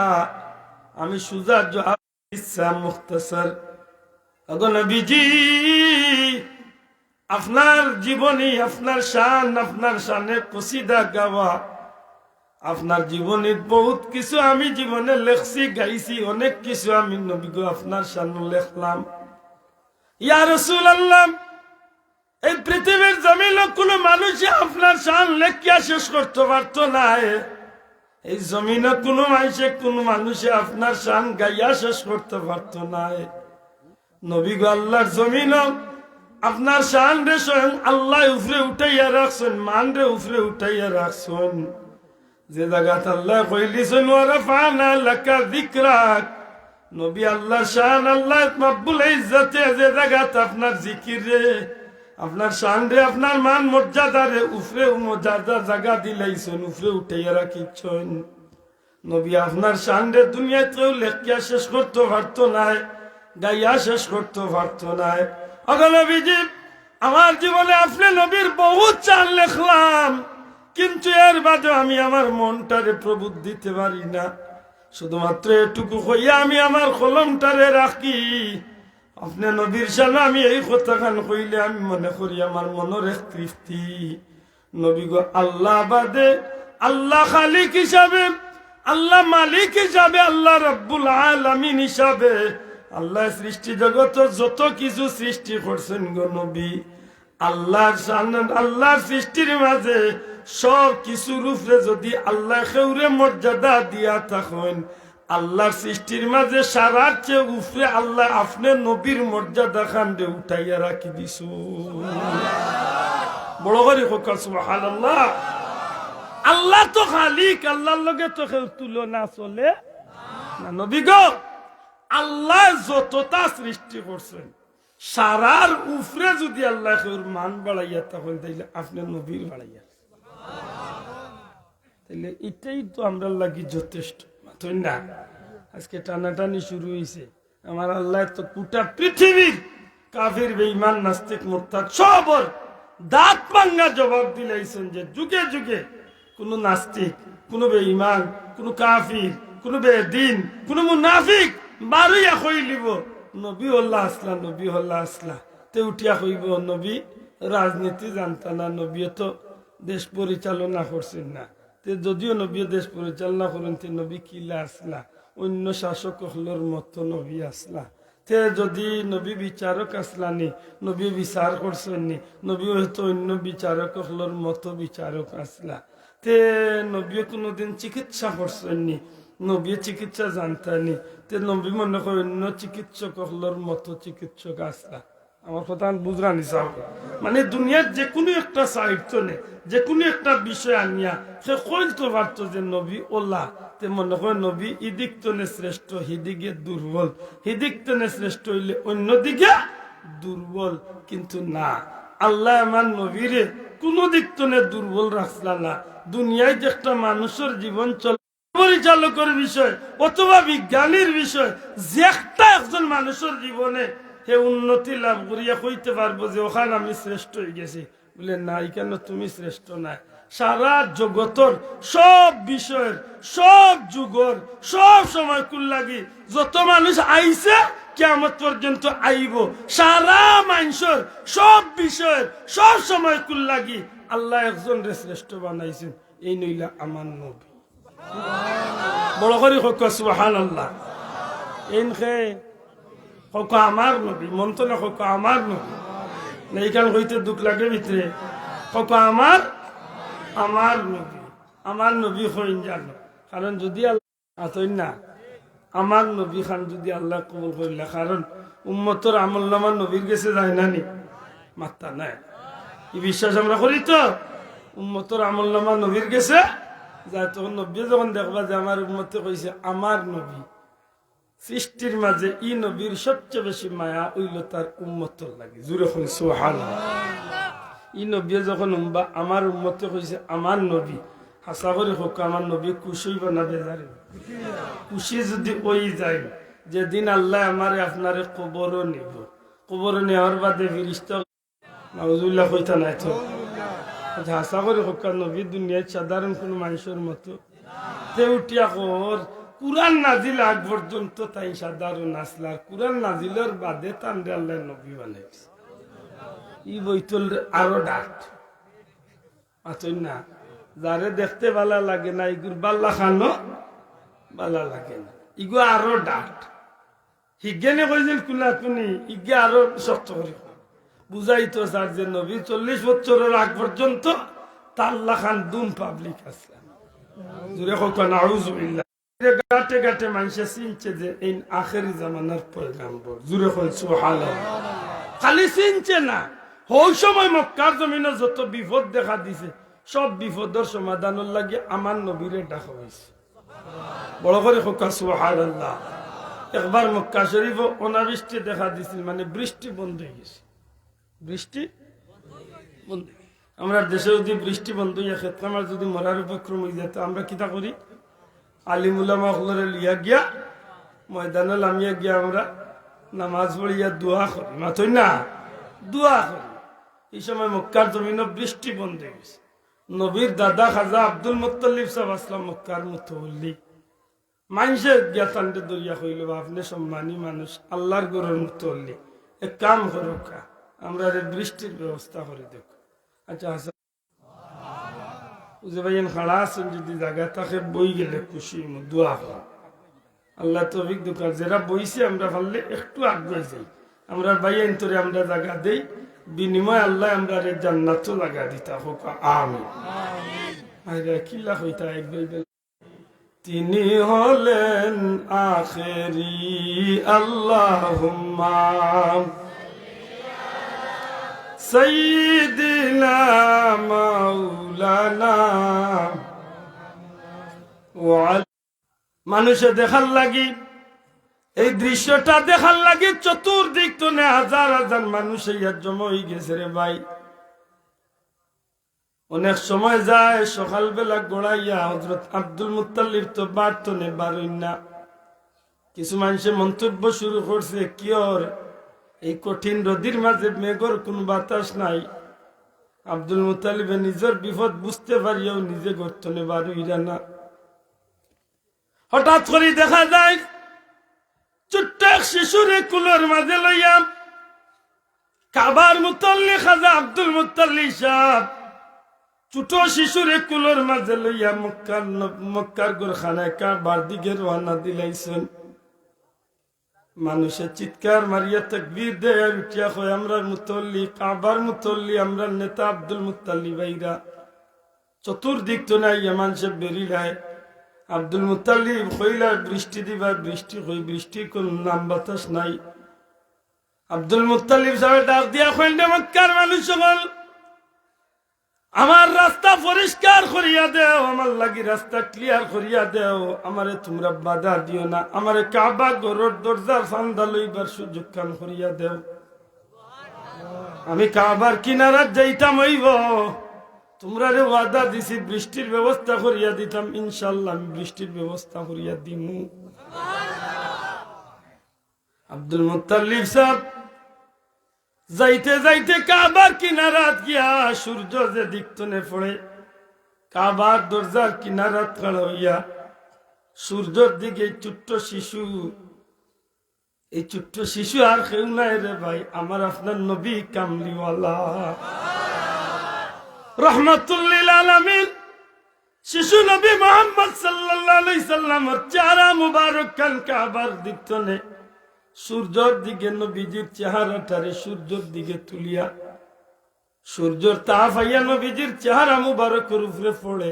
আমি সুজা জবাব ইচ্ছা মুখতাসার। আগো নবীজি, আপনার জীবনী, আপনার শান, আপনার শানে কসিদা গাওয়া, আপনার জীবনে বহুত কিছু আমি জীবনে লেখছি গাইছি, অনেক কিছু আমি নবী গো আপনার শান লেখলাম। ইয়া রাসূলুল্লাহ, এই পৃথিবীর জমিনে কোনো মানুষই আপনার শান লেখিয়া শেষ করতে পারতো না। এই জমিনে কোনো মানুষে আপনার শান গাইয়া শেষ করতে পারতো না। নবী গো, আল্লাহর জমিন আপনার শান রে স্বয়ং আল্লাহ উপরে উঠাইয়া রাখছেন, মান রে উপরে উঠাইয়া রাখছেন। যে জায়গাত আল্লাহ কইলিছেন ওয়া রাফা'না লাকা যিকরাক, নবী আল্লাহর শান আল্লাহ রব্বুল ইজ্জতে যে জায়গাত আপনার জিকির রে, আপনার শান রে, আপনার মান মর্যাদা রে উপরে মর্যাদা জায়গা দিলাইছেন, উপরে উঠাইয়া রাখিছেন। নবী আপনার শান রে দুনিয়াতেও লেখিয়া শেষ করতে পারতো না, গাইয়া শেষ করতে পারতো না। আগে নবীজি, আমার জীবনে আপনি নবীর বহুত চাল লিখলাম, কিন্তু এর বাদে আমি আমার মনটারে প্রবোধ দিতে পারি না। শুধুমাত্র এটুকু হইয়া আমি আমার কলমটারে রাখি। আপনি নবীর শানে আমি এই কথাখান কইলে আমি মনে করি আমার মনের এক তৃপ্তি। নবী গো, আল্লাহ বাদে, আল্লাহ খালিক হিসাবে, আল্লাহ মালিক হিসাবে, আল্লাহ রব্বুল আলামিন হিসাবে, আল্লাহ সৃষ্টি জগত যত কিছু সৃষ্টি করছেন গো নবী, আল্লাহর সৃষ্টির মাঝে সব কিছুর উপরে যদি আল্লাহ খেউরে মর্যাদা দিয়া থাকেন, আল্লাহর সৃষ্টির মাঝে সারার চেয়ে উপরে আল্লাহ আপনি নবীর মর্যাদা খান্ডে উঠাইয়া রাখি দিছ। বড় করে হোক সুবহানাল্লাহ। আল্লাহ তো খালিক, আল্লাহর লগে তো কেউ তুলনা চলে না। নবী গো, আল্লাহ যতটা সৃষ্টি করছেন সারার উপরে যদি আল্লাহ কেউর মান বাড়াইয়া তখন তাইলে আপনি নবীর বাড়াইয়া, তাইলে এটাই তো আমরা লাগি যথেষ্ট না। আজকে টানাটানি শুরু হয়েছে। আমার আল্লাহ তো গোটা পৃথিবীর কাফির বেঈমান নাস্তিক মুরতাদ সবর দাঁত ভাঙ্গা জবাব দিলাইছেন যে যুগে যুগে কোন নাস্তিক, কোন বেঈমান, কোন কাফির, কোন বেদিন, কোন মুনাফিক বারুইয়া কইলিব নবী হল্লা আসলা, নবী হল্লা আসলা, তে উঠিয়া কইব নবী রাজনীতি জানতা না, নবী তো দেশ পরিচালনা করছেন না। তে যদিও নবী দেশ পরিচালনা করেন, তে নবী কিলা আসলা, অন্য শাসক হলোর মতো নবী আসলা। তে যদি নবী বিচারক আসলানি, নবী বিচার করছেননি, নবী হয়তো অন্য বিচারক হলোর মতো বিচারক আসলা। তে নবী কোনোদিন চিকিৎসা করছেননি, নবী চিকিৎসা জানতানি, তে নবী মনে করে অন্য চিকিৎসক হলোর মতো চিকিৎসক আসলা। আমার কথা বুঝরানি চাও, মানে দুনিয়ার যে কোনো একটা সাহিত্য নে, যে কোনো একটা বিষয় আনিয়া সে কইতে পারতো যে নবী ওলা, তে মনে করে নবী ইদিক তনে শ্রেষ্ঠ, হিদিকে দুর্বল, হিদিক তনে শ্রেষ্ঠ হইলে অন্যদিকে দুর্বল। কিন্তু না, আল্লাহ আমার নবীরে কোন দিক তনে দুর্বল রাখলা না। দুনিয়ায় যে একটা মানুষের জীবন চল পরিচালকের বিষয় অথবা বিজ্ঞানীর বিষয়, যে একটা একজন মানুষের জীবনে হে উন্নতি লাভ করিয়া কইতে পারবো যে ওখানে আমি শ্রেষ্ঠ হয়ে গেছি, বলে না, কেন তুমি শ্রেষ্ঠ না। সারা জগতর সব বিষয়ের, সব যুগর, সব সময় কুল লাগি যত মানুষ আইছে কিয়ামত পর্যন্ত আইব, সারা মানুষের সব বিষয়ের সব সময় কুল লাগি আল্লাহ একজন রে শ্রেষ্ঠ বানাইছেন, এই নইলা আমার নবী। বড় করে হোক সুবহানাল্লাহ। এনখে হোক আমার নবী, মন তো না হোক আমার নবী, না এইখান হইতে দুঃখ লাগে ভিতরে হোক আমার নবী, আমার নবী হইন জানো। কারণ যদি আল্লাহ না আমার নবী খান যদি আল্লাহ কবুল করিলা, কারণ উম্মতর আমল নামা নবীর গেছে যায় না নি, মাত্তা নাই। এই বিশ্বাস আমরা করি তো, উম্মতর আমল নামা নবীর গেছে যায়। তখন নবী যখন দেখবা যে আমার উম্মতে কইছে আমার নবী, সৃষ্টির মাঝে ই নবীর সবচেয়ে বেশি মায়া হইল তার উম্মতর লাগে। জুড়ে কই সুবহানাল্লাহ। ই নবী যখন আমার উম্মতে কইছে আমার নবী, হাসা করে হোক আমার নবী খুশি হইব না বেজারে? খুশি যদি ওই যায় যেদিন আল্লাহ আমারে আপনারে কবরও নিব, কবর নেওয়ার বাদে ফিরিস্তা নাউজুবিল্লাহ কইতা নাই তো হাসা করে হোক নবী দুনিয়ায় সাধারণ কোন মানুষের মতো তে উঠিয়া কর কুরআন নাজিল আগ পর্যন্ত তাই সাধারণ আসলা, কুরআন নাজিলের বাদে তান্ডে আল্লাহ নবী বানাইছে। ই বইতল আরো ডাক আতই না, যারে দেখতে ভালো লাগে না ইগুর বাল্লা খানো ভালো লাগে না, ইগো আরো ডাক। হিজ্ঞানে কইছিল কুলা কুনি ইজ্ঞা আরো শক্ত করে বুঝাইতো স্যার যে নবী 40 বছরের আগ পর্যন্ত তাল্লা খান দুম পাবলিক আসলেন জুড়ে হোক নাউজুবিল্লাহ গাটে গাটে মানুষে চিনছে যে এই আখেরি জামানার পয়গাম্বর জুড়ে হোক সুবহানাল্লাহ খালি চিনছে না ওই সময় মক্কার জমিনে যত বিপদ দেখা দিছে সব বিপদের সমাধানের লাগে আমার নবীরে ডাকা হয়েছে বড় করে হোক সুবহানাল্লাহ একবার মক্কা শরীফ অনাবৃষ্টি দেখা দিছিল মানে বৃষ্টি বন্ধ হয়ে গেছে বৃষ্টি বন্ধ আমরা দেশে যদি বৃষ্টি বন্ধ হইয়া ক্ষেত্রে আমার যদি মরার উপক্রম হয়ে যেত আমরা কিতা করি আলিমুলামা হলরে লিয়া গিয়া ময়দানে নামিয়া গিয়া আমরা নামাজ পড়িয়া দোয়া করি মাথই না দোয়া করি এই সময় মক্কার জমিন বৃষ্টি বন্ধ হয়ে গেছে নবীর দাদা খাজা আব্দুল মুত্তালিব সাহেব আসলাম মক্কার মুতওয়াল্লি মানুষের গিয়া তান্ডে দরিয়া হইল আপনি সম্মানী মানুষ আল্লাহর গরের মুতওয়াল্লি এক কাম করুক আমরা বৃষ্টির ব্যবস্থা করে দেখ আচ্ছা হাসান বুঝে ভাইয়েন খাড়া আছেন যদি জায়গা থাকে বই গেলে খুশি দোয়া করা আল্লাহ তৌফিক দোকান যারা বইছে আমরা পারলে একটু আগে যাই আমরা ভাইয়েন তোরে আমরা জায়গা দেই বিনিময় আল্লাহ আমরা জান্নাতও লাগা দিতা হোক আমিন আরে কিল্লা হইতা একবার তিনি হলেন আখেরি আল্লাহুম্মা সাইয়্যিদিনা মাওলানা মানুষে দেখার লাগি এই দৃশ্যটা দেখার লাগি চতুর্দিক তো হাজার হাজার মানুষ ইয়ার জমা হয়ে গেছে রে ভাই অনেক সময় যায় সকালবেলা গোড়াইয়া হযরত আব্দুল মুত্তালিব তো বাড়তো নে বারই না কিছু মানুষে মন্তব্য শুরু করছে কি ওর এই কঠিন রোদির মাঝে মেঘর কোন বাতাস নাই আব্দুল মুত্তালিবে নিজের বিপদ বুঝতে পারিও নিজে গর্তনে বারুইরা না হঠাৎ করে দেখা যায় ছোট্ট এক শিশুরে কুলোর মাঝে লইয়া কাবার মুতল্লি খাজা আব্দুল মুত্তালিব সাহেব ছোট শিশুরে কুলোর মাঝে লইয়া মক্কার গোরখানায় কাবার দিকে রওনা দিলাইছেন মানুষের চিৎকার মারিয়া তাকবীর দেয় উঠিয়া কয় আমরা মুতল্লি কাবার মুতল্লি আমরা নেতা আব্দুল মুত্তালিব ভাইরা চতুর্দিক তো নাই মানুষের বেরিলায় আব্দুল মুত্তালিব কইলা বৃষ্টি দিবা বৃষ্টি কই বৃষ্টির কোন নাম বাতাস নাই আব্দুল মুত্তালিব সাহেব ডাক দিয়া কইলেন মক্কার মানুষ সকল আমার রাস্তা পরিষ্কার করিয়া দেও আমার লাগি রাস্তা ক্লিয়ার করিয়া দেও আমারে তোমরা বাধা দিও না আমারে কাবা ঘরের দরজার ফান্দা লইবার সুযোগ কান করিয়া দেও আমি কাবার কিনারাত যাইতাম হইব তোমরা রে ওয়াদা দিছি বৃষ্টির ব্যবস্থা করিয়া দিতাম ইনশাআল্লাহ আমি বৃষ্টির ব্যবস্থা করিয়া দিমু আব্দুল মুত্তালিব সাহেব যাইতে যাইতে কাবার কিনারাত গিয়া সূর্য যে দিকতনে পড়ে কাবার দরজার কিনারাত খাড়া হইয়া সূর্যের দিকে ছোট্ট শিশু এই ছোট্ট শিশু আর কেউ নাই রে ভাই আমার আপনার নবী কামলিওয়ালা রহমাতুল্লিল আলামিন শিশু নবী মুহাম্মদ সাল্লাল্লাহু আলাইহি সাল্লামের চেহারা মুবারক কান কাবার দিকতনে সূর্যের দিকে নবীজির চেহারাটারে সূর্যের দিকে তুলিয়া সূর্যের তাপ আইয়া নবীজির চেহারা মুবারকের উপরে পড়ে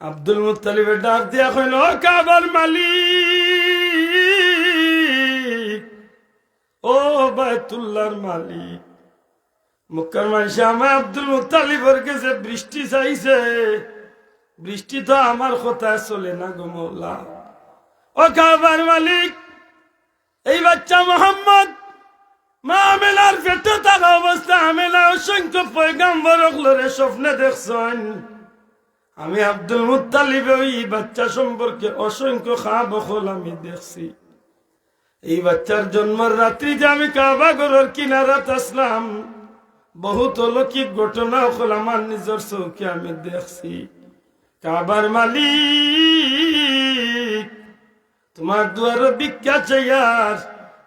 আব্দুল মুত্তালিব ডাক দিয়া কইল ও কাবার মালিক ও বাইতুল্লাহর মালিক মক্কার মানুষ আমার আব্দুল মুত্তালিবের কাছে বৃষ্টি চাইছে বৃষ্টি তো আমার কথায় চলে না গো মওলা ও কাবার মালিক এই বাচ্চা মোহাম্মদ মা আমেনার পেটে থাকা অবস্থা আমেনা অসংখ্য পয়গাম্বর ওগুলোরে স্বপ্নে দেখছেন আমি আব্দুল মুত্তালিব ওই বাচ্চা সম্পর্কে অসংখ্য খাবখল আমি দেখছি এই বাচ্চার জন্মের রাত্রি যে আমি কাবা ঘরের কিনারাত আসলাম বহুত অলৌকিক ঘটনা হল আমার নিজের চৌকে আমি দেখছি কাবার মালিক তোমার দুয়ার ভিক্ষা চাইয়ার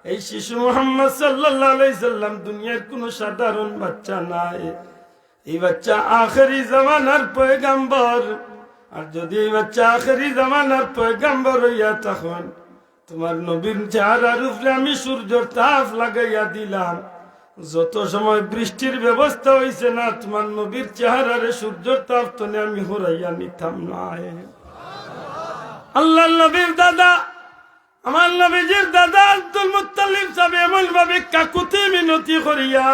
এই শিশু মুহাম্মদ সাল্লাল্লাহু আলাইহি সাল্লাম দুনিয়ার কোন সাধারণ বাচ্চা নাই এই বাচ্চা আখেরি জামানার পয়গাম্বর আর যদি এই বাচ্চা আখেরি জামানার পয়গাম্বর হইয়া তখন তোমার নবীর চেহারার উপরে আমি সূর্যের তাপ লাগাইয়া দিলাম, যত সময় বৃষ্টির ব্যবস্থা হইছে না তোমার নবীর চেহারারে সূর্যের তাপ তনে আমি হরাইয়া নিতাম না। আল্লাহ নবীর দাদা, আমার নবীজির দাদা আব্দুল মুত্তালিব সাহেব এমন ভাবে কাকুতি মিনতি করিয়া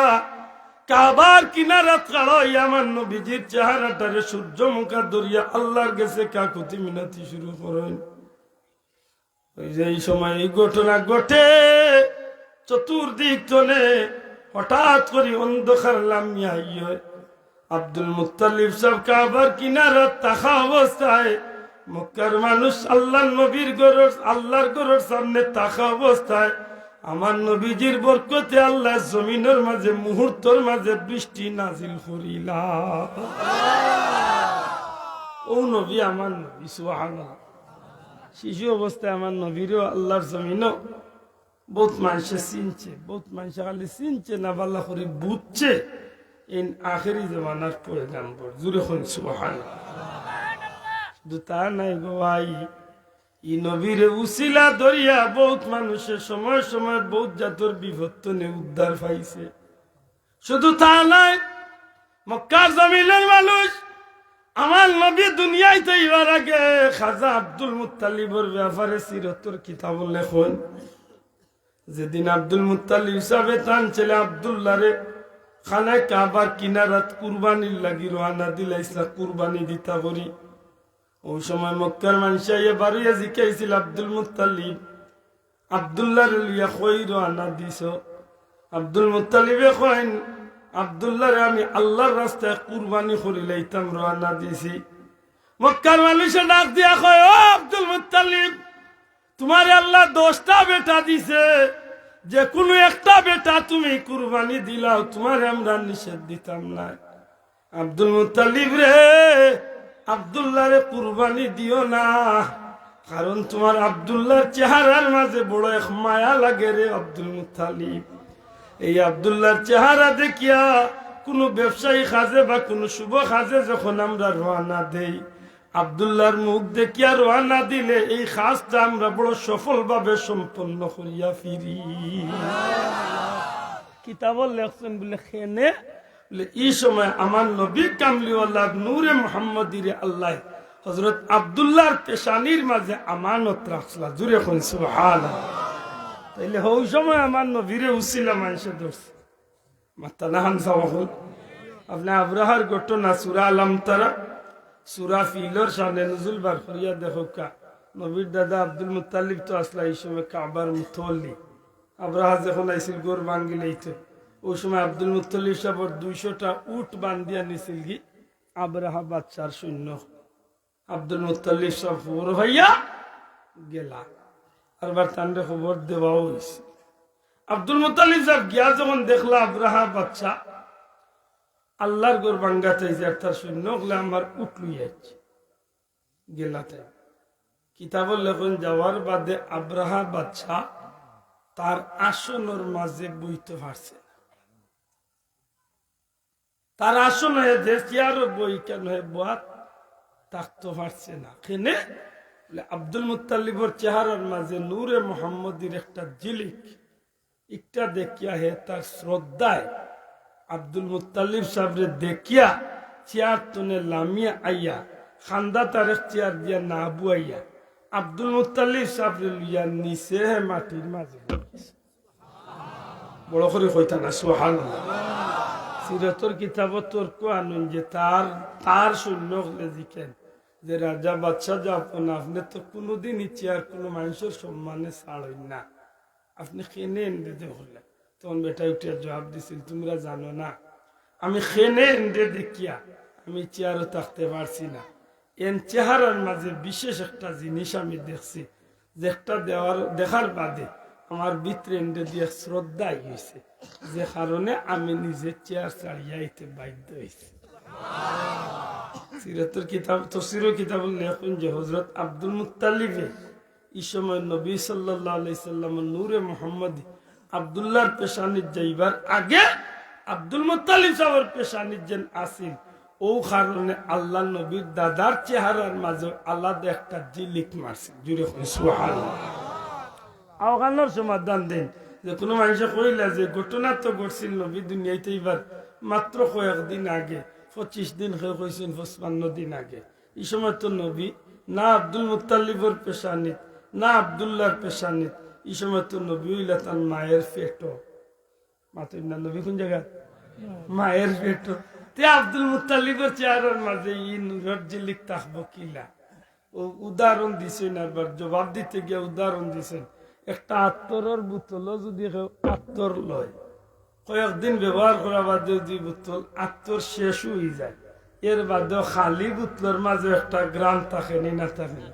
কাবার কিনারাত খাড়াইয়া আমার নবীজির চেহারাটারে সূর্যমুখা ধরিয়া আল্লাহর কাছে কাকুতি মিনতি শুরু করেন। ওই যে এই সময় এই ঘটনা ঘটে, চতুর্দিক চলে হঠাৎ করে অন্ধকার লামিয়া হয়। আব্দুল মুত্তালিব সাহেব কাবার কিনারাত তাকা অবস্থায়, মক্কার মানুষ আল্লাহর নবীর ঘরের আল্লাহর ঘরের সামনে তাকা অবস্থায় আমার নবীজির বরকতে আল্লাহ জমিনের মাঝে মুহূর্তের মাঝে বৃষ্টি নাজিল করিলা। ও নবী আমার নবী সুবহানাল্লাহ। শিশু অবস্থায় আমার নবীরও আল্লাহর জমিনও বহুত মানুষে চিনছে, বহুত মানুষে খালি চিনছে না বাল্লা করে বুঝছে। এই আখেরি জমানার পয়গাম্বর, জুড়ে হন সুবহানাল্লাহ। শুধু তা নাই গো ভাই, ই নবীর উসিলা ধরিয়া বহুত মানুষের সময় সময় বহুত জাতর বিবর্তনে উদ্ধার পাইছে। শুধু তা নাই, মক্কার জমিনের মানুষ আমার নবী দুনিয়ায় তো এবার আগে খাজা আব্দুল মুত্তালিবর ব্যাপারে সিরতর কিতাব লেখন। যেদিন আব্দুল মুত্তালিব সাহেব তান ছেলে আব্দুল্লাহরে খানায় কাবার কিনারাত কুরবানির লাগি রওনা দিলাইছিল, কুরবানি দিতা করি। ওই সময় মক্কার মানুষ বাড়িয়া জিকাইছিল আব্দুল মুত্তালিব আব্দুল্লাহর লিয়া কই রওনা দিছ। আব্দুল মুত্তালিবে কইন, আব্দুল্লাহরে আমি আল্লাহর রাস্তায় কুরবানি করি লাইতাম রওনা দিছি। মক্কার মানুষে ডাক দিয়া কয়, ও আব্দুল মুত্তালিব, তোমার আল্লাহ 10টা বেটা দিছে, যে কোনো একটা বেটা তুমি কুরবানি দিলাও, তোমার আমরা নিষেধ দিতাম না। আব্দুল মুত্তালিব রে, আব্দুল্লাহরে কুরবানি দিও না, কারণ তোমার আব্দুল্লাহর চেহারার মাঝে বড় এক মায়া লাগে রে আব্দুল মুত্তালিব। এই আব্দুল্লাহর চেহারা দেখিয়া কোনো ব্যবসায়ী কাজে বা কোনো শুভ কাজে যখন আমরা রওনা দেই, আব্দুল্লাহর মুখ দেখিয়া রওনা দিলে এই কাজটা আমরা বড় সফলভাবে সম্পন্ন করিয়া ফিরি। কিতাবর লেখছেন বলে খেনে বলে এই সময় আমার নবী কামলিওয়াল্লাহ নূরে মুহাম্মদিরে আল্লাহ হযরত আব্দুল্লাহর পেশানির মাঝে আমানত রাখলা। জুরে কোন সুবহানাল্লাহ। তাইলে ওই সময় আমার নবীরে উসিলা মানুষে ধরছে। মাতা না হামসা হল আপনি আবরাহার ঘটনা সূরা আলাম তারা সূরা ফিলর শানে নুজুল বার করিয়া দেখো কা নবীর দাদা আব্দুল মুত্তালিব তো আসলা এই সময় কাবার মুতওয়াল্লি। আবরাহা যখন আইছিল গোর বাঙ্গি লইতে, ওই সময় আব্দুল মুত্তালিব সাহেবের 200টা উট বান্ধিয়া নিছিল কি আবরাহা বাদশার সৈন্য। আব্দুল মুত্তালিব সাহেব খবর হইয়া গেলা, আরবার তান্ডে খবর দেওয়াও হয়েছে। আব্দুল মুত্তালিব সাহেব গিয়া যখন দেখলা আবরাহা বাদশা আল্লাহর গোর বাঙ্গা চাইছে আর তার সৈন্য হলে আমার উট লইয়াছে গেলা। তাই কিতাবর লেখন যাওয়ার বাদে আবরাহা বাদশা তার আসনের মাঝে বইতে পারছে না। তার আসন হয়ে যে চেয়ারও বই কেন বাত থাকতে পারছে না। কেনে আব্দুল মুত্তালিবর চেহারার মাঝে নূরে মুহাম্মদির একটা জিলিক, একটা দেখিয়া হে তার শ্রদ্ধায় আব্দুল মুত্তালিব সাহেবরে দেখিয়া চেয়ার তনে লামিয়া আইয়া খান্দা তার চেয়ার দিয়া না বুয়াইয়া আব্দুল মুত্তালিব সাহেবরে লইয়া নিচে মাটির মাঝে বড় করে কইতা না সুবহানাল্লাহ। সিরাতর কিতাবত তর্ক আনুন যে তার সৈন্য জিকেন যে রাজা বাদশাহ যখন আপনি তো কোনোদিন ইচ্ছে আর কোনো মানুষের সম্মানে ছাড়েন না, আপনি খেনে এনে হলেন। তখন বেটা উঠিয়া জবাব দিছিল, তোমরা জানো না আমি খেনে এনে দেখিয়া আমি চেয়ারও থাকতে পারছি না। এন চেহারার মাঝে বিশেষ একটা জিনিস আমি দেখছি, যে একটা দেখার বাদে আমার ভিতরে এনে দিয়ে শ্রদ্ধা হয়েছে, যে কারণে আমি নিজে চেয়ার ছাড়িয়াইতে বাধ্য হয়েছি। সিরাতের কিতাব তফসিরের কিতাব লেখেন যে হযরত আব্দুল মুত্তালিবে এই সময় নবী সাল্লাল্লাহু আলাইহি সাল্লামের নূরে মুহাম্মদি আব্দুল্লাহর পেশানির যাইবার আগে আব্দুল মুত্তালিব সাহেবের পেশানির যেন আসিল, ও কারণে আল্লাহ নবীর দাদার চেহারার মাঝে আলাদা একটা জিলিক মারছে। জুড়ে সুবহানাল্লাহ। আওগানোর সমাধান দেন। যে কোনো মানুষে কইলা যে ঘটনা তো ঘটছিল নবী দুনিয়াতে এবার মাত্র কয়েকদিন আগে, 25 দিন কইছেন 55 দিন আগে। এই সময় তো নবী না আব্দুল মুত্তালিবর পেশানিত না আব্দুল্লাহর পেশানিত, এই সময় তো নবী হইলা তার মায়ের পেটো। মাত্র না নবী কোন জায়গা? মায়ের পেটো। তে আব্দুল মুত্তালিবর চেহারার মাঝে ই নুরর জিলিক থাকবো কিলা? ও উদাহরণ দিছেন, আবার জবাব দিতে গিয়ে উদাহরণ দিছেন। একটা আত্তরের বোতলও যদি আত্তর লয়, কয়েকদিন ব্যবহার করা বাদে যদি বোতল আত্তর শেষ হয়ে যায়, এর বাদেও খালি বোতলের মাঝে একটা গ্রাম থাকেনি না থাকে,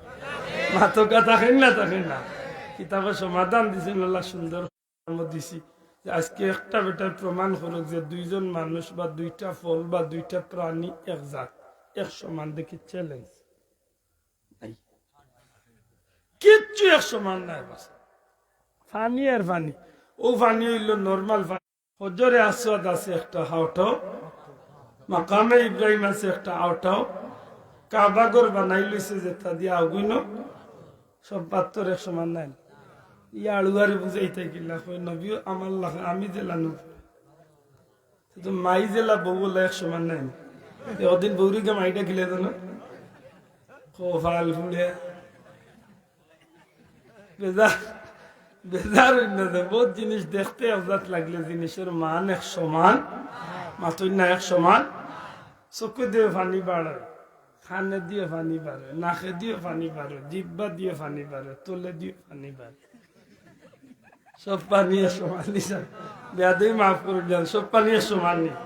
মাতকা থাকেন না থাকে না। কিতাবের সমাধান দিছেন আল্লাহ সুন্দর দিছি। আজকে একটা বেটার প্রমাণ করুক যে দুইজন মানুষ বা দুইটা ফল বা দুইটা প্রাণী এক জাত এক সমান, দেখি চ্যালেঞ্জ কিচ্ছু এক সমান নাই। বাস ফানি আর ফানি, ও ফানি হইল নর্মাল ফানি। হজরে আসওয়াদ আছে একটা হাওটাও, মাকামে ইব্রাহিম আছে একটা আওটাও, কাবাগর বানাই লইছে যে তা দিয়ে আগুইন, সব পাত্তর এক সমান নাই। ইয়া আলুয়ারি বুঝাইতে গিলা কই নবীও আমার লাখ আমি জেলা নবী, কিন্তু মাই জেলা বউ এক সমান নাই। ওদিন বৌরিকে মাইটা গিলে দেন ফাল ফুলে বেজার বেজার বহুত জিনিস দেখতে অজাত লাগলে জিনিসের মান এক সমান, মাতুই না এক সমান। চকু দিয়ে পানি বাড়ে, খানে দিয়ে পানি বাড়ে, নাকে দিয়ে পানি বাড়ে, জিব্বা দিয়ে পানি বাড়ে, তোলে দিয়ে পানি বাড়ে, সব পানি সমান নিশান। বেয়াদই মাফ করে যান, সব পানি সমান নেই।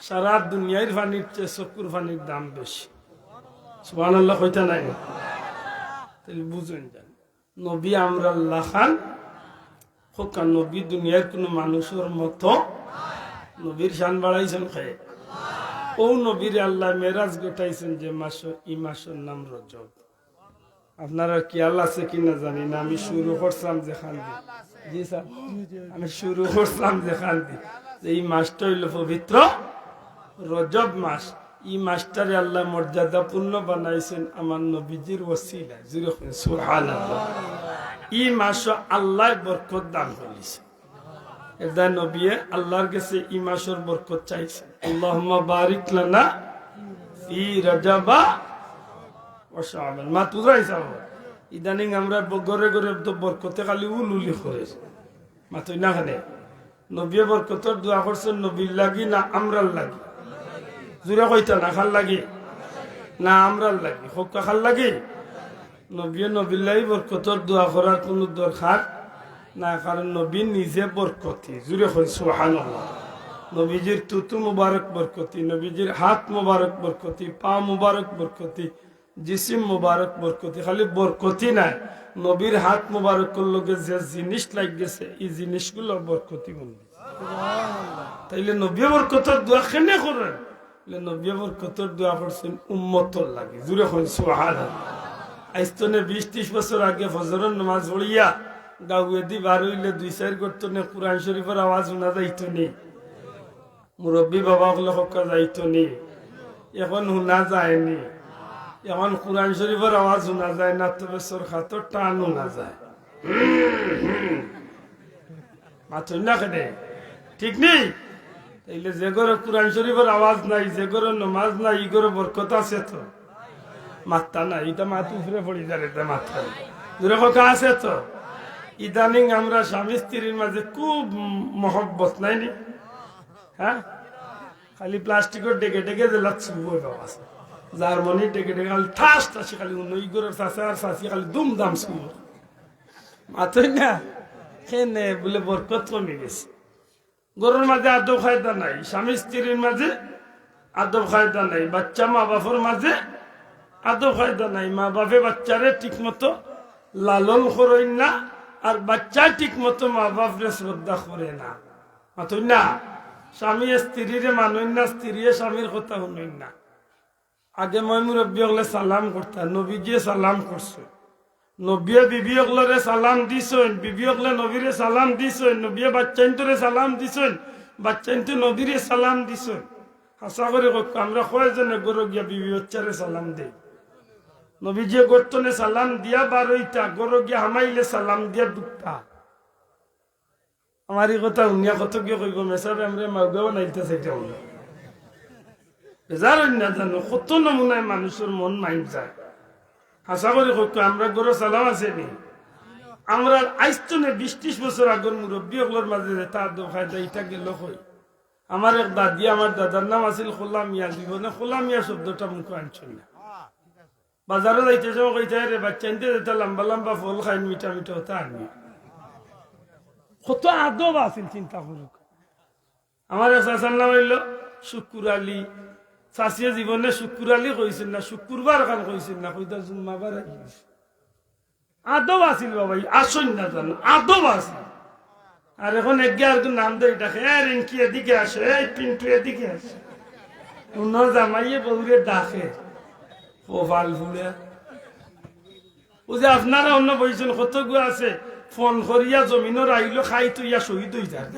সারা দুনিয়ার পানির চেয়ে চকুর পানির দাম বেশি। সুবহানাল্লাহ কইতা নাই? তাহলে বুঝুন যান নবী আমরা খান হোকা, নবী দুনিয়ার কোন মানুষের মতো নবীর শান বাড়াইছেন খায়। ও নবীর আল্লাহ মেরাজ গোটাইছেন যে মাস, এই মাসের নাম রজব। আপনারা খেয়াল আছে কিনা জানি না, আমি শুরু করছিলাম যেখান দিয়ে, জি স্যার আমি শুরু করছিলাম যেখান দিয়ে, এই মাসটা হইল পবিত্র রজব মাস। এই মাসটারে আল্লাহ মর্যাদাপূর্ণ বানাইছেন আমার নবীজির ওসিলা। সুবহানাল্লাহ। এই মাস আল্লাহ বরকত দান করেছে। এটা নবী আল্লাহর কাছে এই মাসের বরকত চাইছে। আল্লাহুম্মা বারিক লানা ফি রজবা ওয়া শাবান। মা তুরাই সাব ইদানিং আমরা ঘরে ঘরে তো বরকতে খালি উলুলি করে মা তুই না খানে নবী বরকতের দোয়া করছেন নবীর লাগি না আমরার লাগি? জুড়ে কইতা না খাল লাগি না আমরার লাগি? হক্কা খাল লাগি? নবী নবীল্লাই বরকতর দোয়া করার কোনো দরকার না, কারণ নবী নিজে বরকতি। জুড়ে কই সুবহানাল্লাহ। নবীজির তুতু মুবারক বরকতি, নবীজির হাত মুবারক বরকতি, পা মুবারক বরকতি, জিসিম মুবারক বরকতি। খালি বরকতি নাই, নবীর হাত মুবারকের লগে যে জিনিস লাগ গেছে এই জিনিসগুলো বরকতি বলবে। তাইলে নবী বরকতর দোয়া কেনে করেন? নবী বরকতর দোয়া করছেন উম্মতর লাগে। জুড়ে কই সুবহানাল্লাহ। আইস্তনে 20-30 বছর আগে ফজরের নামাজ পড়িয়া গাঁয়ে দি বার হইলে 2-4 করতো না, কুরআন শরীফের আওয়াজ শোনা যাইতো নি, মুরব্বী বাবা গুলো হক্কা যাইতো নি, এখন শোনা যায়নি। এখন কুরআন শরীফের আওয়াজ শোনা যায় না, তবে সরখাতর টান শোনা যায়। মাত্র না কেনে ঠিক নেই? তাইলে যে ঘরে কুরআন শরীফের আওয়াজ নাই, যে ঘরে নমাজ নাই, ই ঘরে বরকত আছে তো? মাত্তা না, এটা মাথা উপরে পড়ি যায়, এটা মাত্রা দূরে কথা আছে তো? ইদানিং আমরা স্বামী স্ত্রীর মাঝে খুব মহব্বত নাই নি? হ্যাঁ, খালি প্লাস্টিকের ডেকে ডেকে যে লাগছে বাবা, জার্মানি ডেকে ডেকে খালি ঠাস ঠাসি, খালি নইগরের চাষে আর চাষি খালি দুম দাম শুভ মাথই না খেনে বলে বরকত কমে গেছে। গরুর মাঝে আদব খায়দা নাই, স্বামী স্ত্রীর মাঝে আদব খায়দা নাই, বাচ্চা মা বাপের মাঝে আদব খায়দা নাই। মা বাপে বাচ্চারে ঠিক মতো লালন করেন না, আর বাচ্চা ঠিক মতো মা বাপরে শ্রদ্ধা করে না। মাথই না স্বামী স্ত্রীরে মানুন না, স্ত্রী স্বামীর কথা শুনুন না। আগে মই মুরব্বী হলে সালাম করতাম, নবীজিয়ে সালাম করছো, নবীয়ে বিবি হলরে সালাম দিছেন, বিবি হলে নবীরে সালাম দিছেন, নবীয়ে বাচ্চাইন্তরে সালাম দিছেন, বাচ্চাইন্ত নবীরে সালাম দিছেন। হাসা করে আমরা কয়জনে গরু গিয়া বিবি বাচ্চারে সালাম দেই? নবীজিয়ে গর্তনে সালাম দিয়া বারোইটা, গরু গিয়া হামাইলে সালাম দিয়া দুটা। আমার এই কথা উনিয়া কত কি কইব মেসাবে আমরা মাউগাও নাইতেছে এটা হলো বেজার না জানো কত নমুনায় মানুষের মন মাইন যায় আশা করি আমরা গরো সালাম আছে নি আমরা আইস্তনে 20-30 বছর আগের মুরব্বী ওগুলোর মাঝে তার দোকায় এইটা গেল কই আমার এক দাদি আমার দাদার নাম আছিল খোলা মিয়া জীবনে খোলা মিয়া শব্দটা মুখে আনছিল না বাজারে যাইতে যাও কইতে রে বাচ্চা আনতে যেতে লম্বা লম্বা ফল খাই মিঠা মিঠা হতা আনবি কত আদব আছিল চিন্তা করুক আমার এক চাচার নাম হইল শুকুর আলী চাষিয়ে জীবনে শুকুর আলী কইছিল না শুক্রবার খান কইছিল না কইতা জুম্মাবার আদব আছিল বাবা আসন না জানো আদব আছিল আর এখন এগিয়ে নাম দেয় ডাকে রিঙ্কি এদিকে আসে এই পিন্টু এদিকে আসে অন্য জামাইয়ে বউরে ডাকে ও ভাল ফুলে ও যে আপনারা অন্য বইছেন কতগুলো আছে ফোন করিয়া জমিনের আইলো খাই তুইয়া শহীদ হয়ে যায়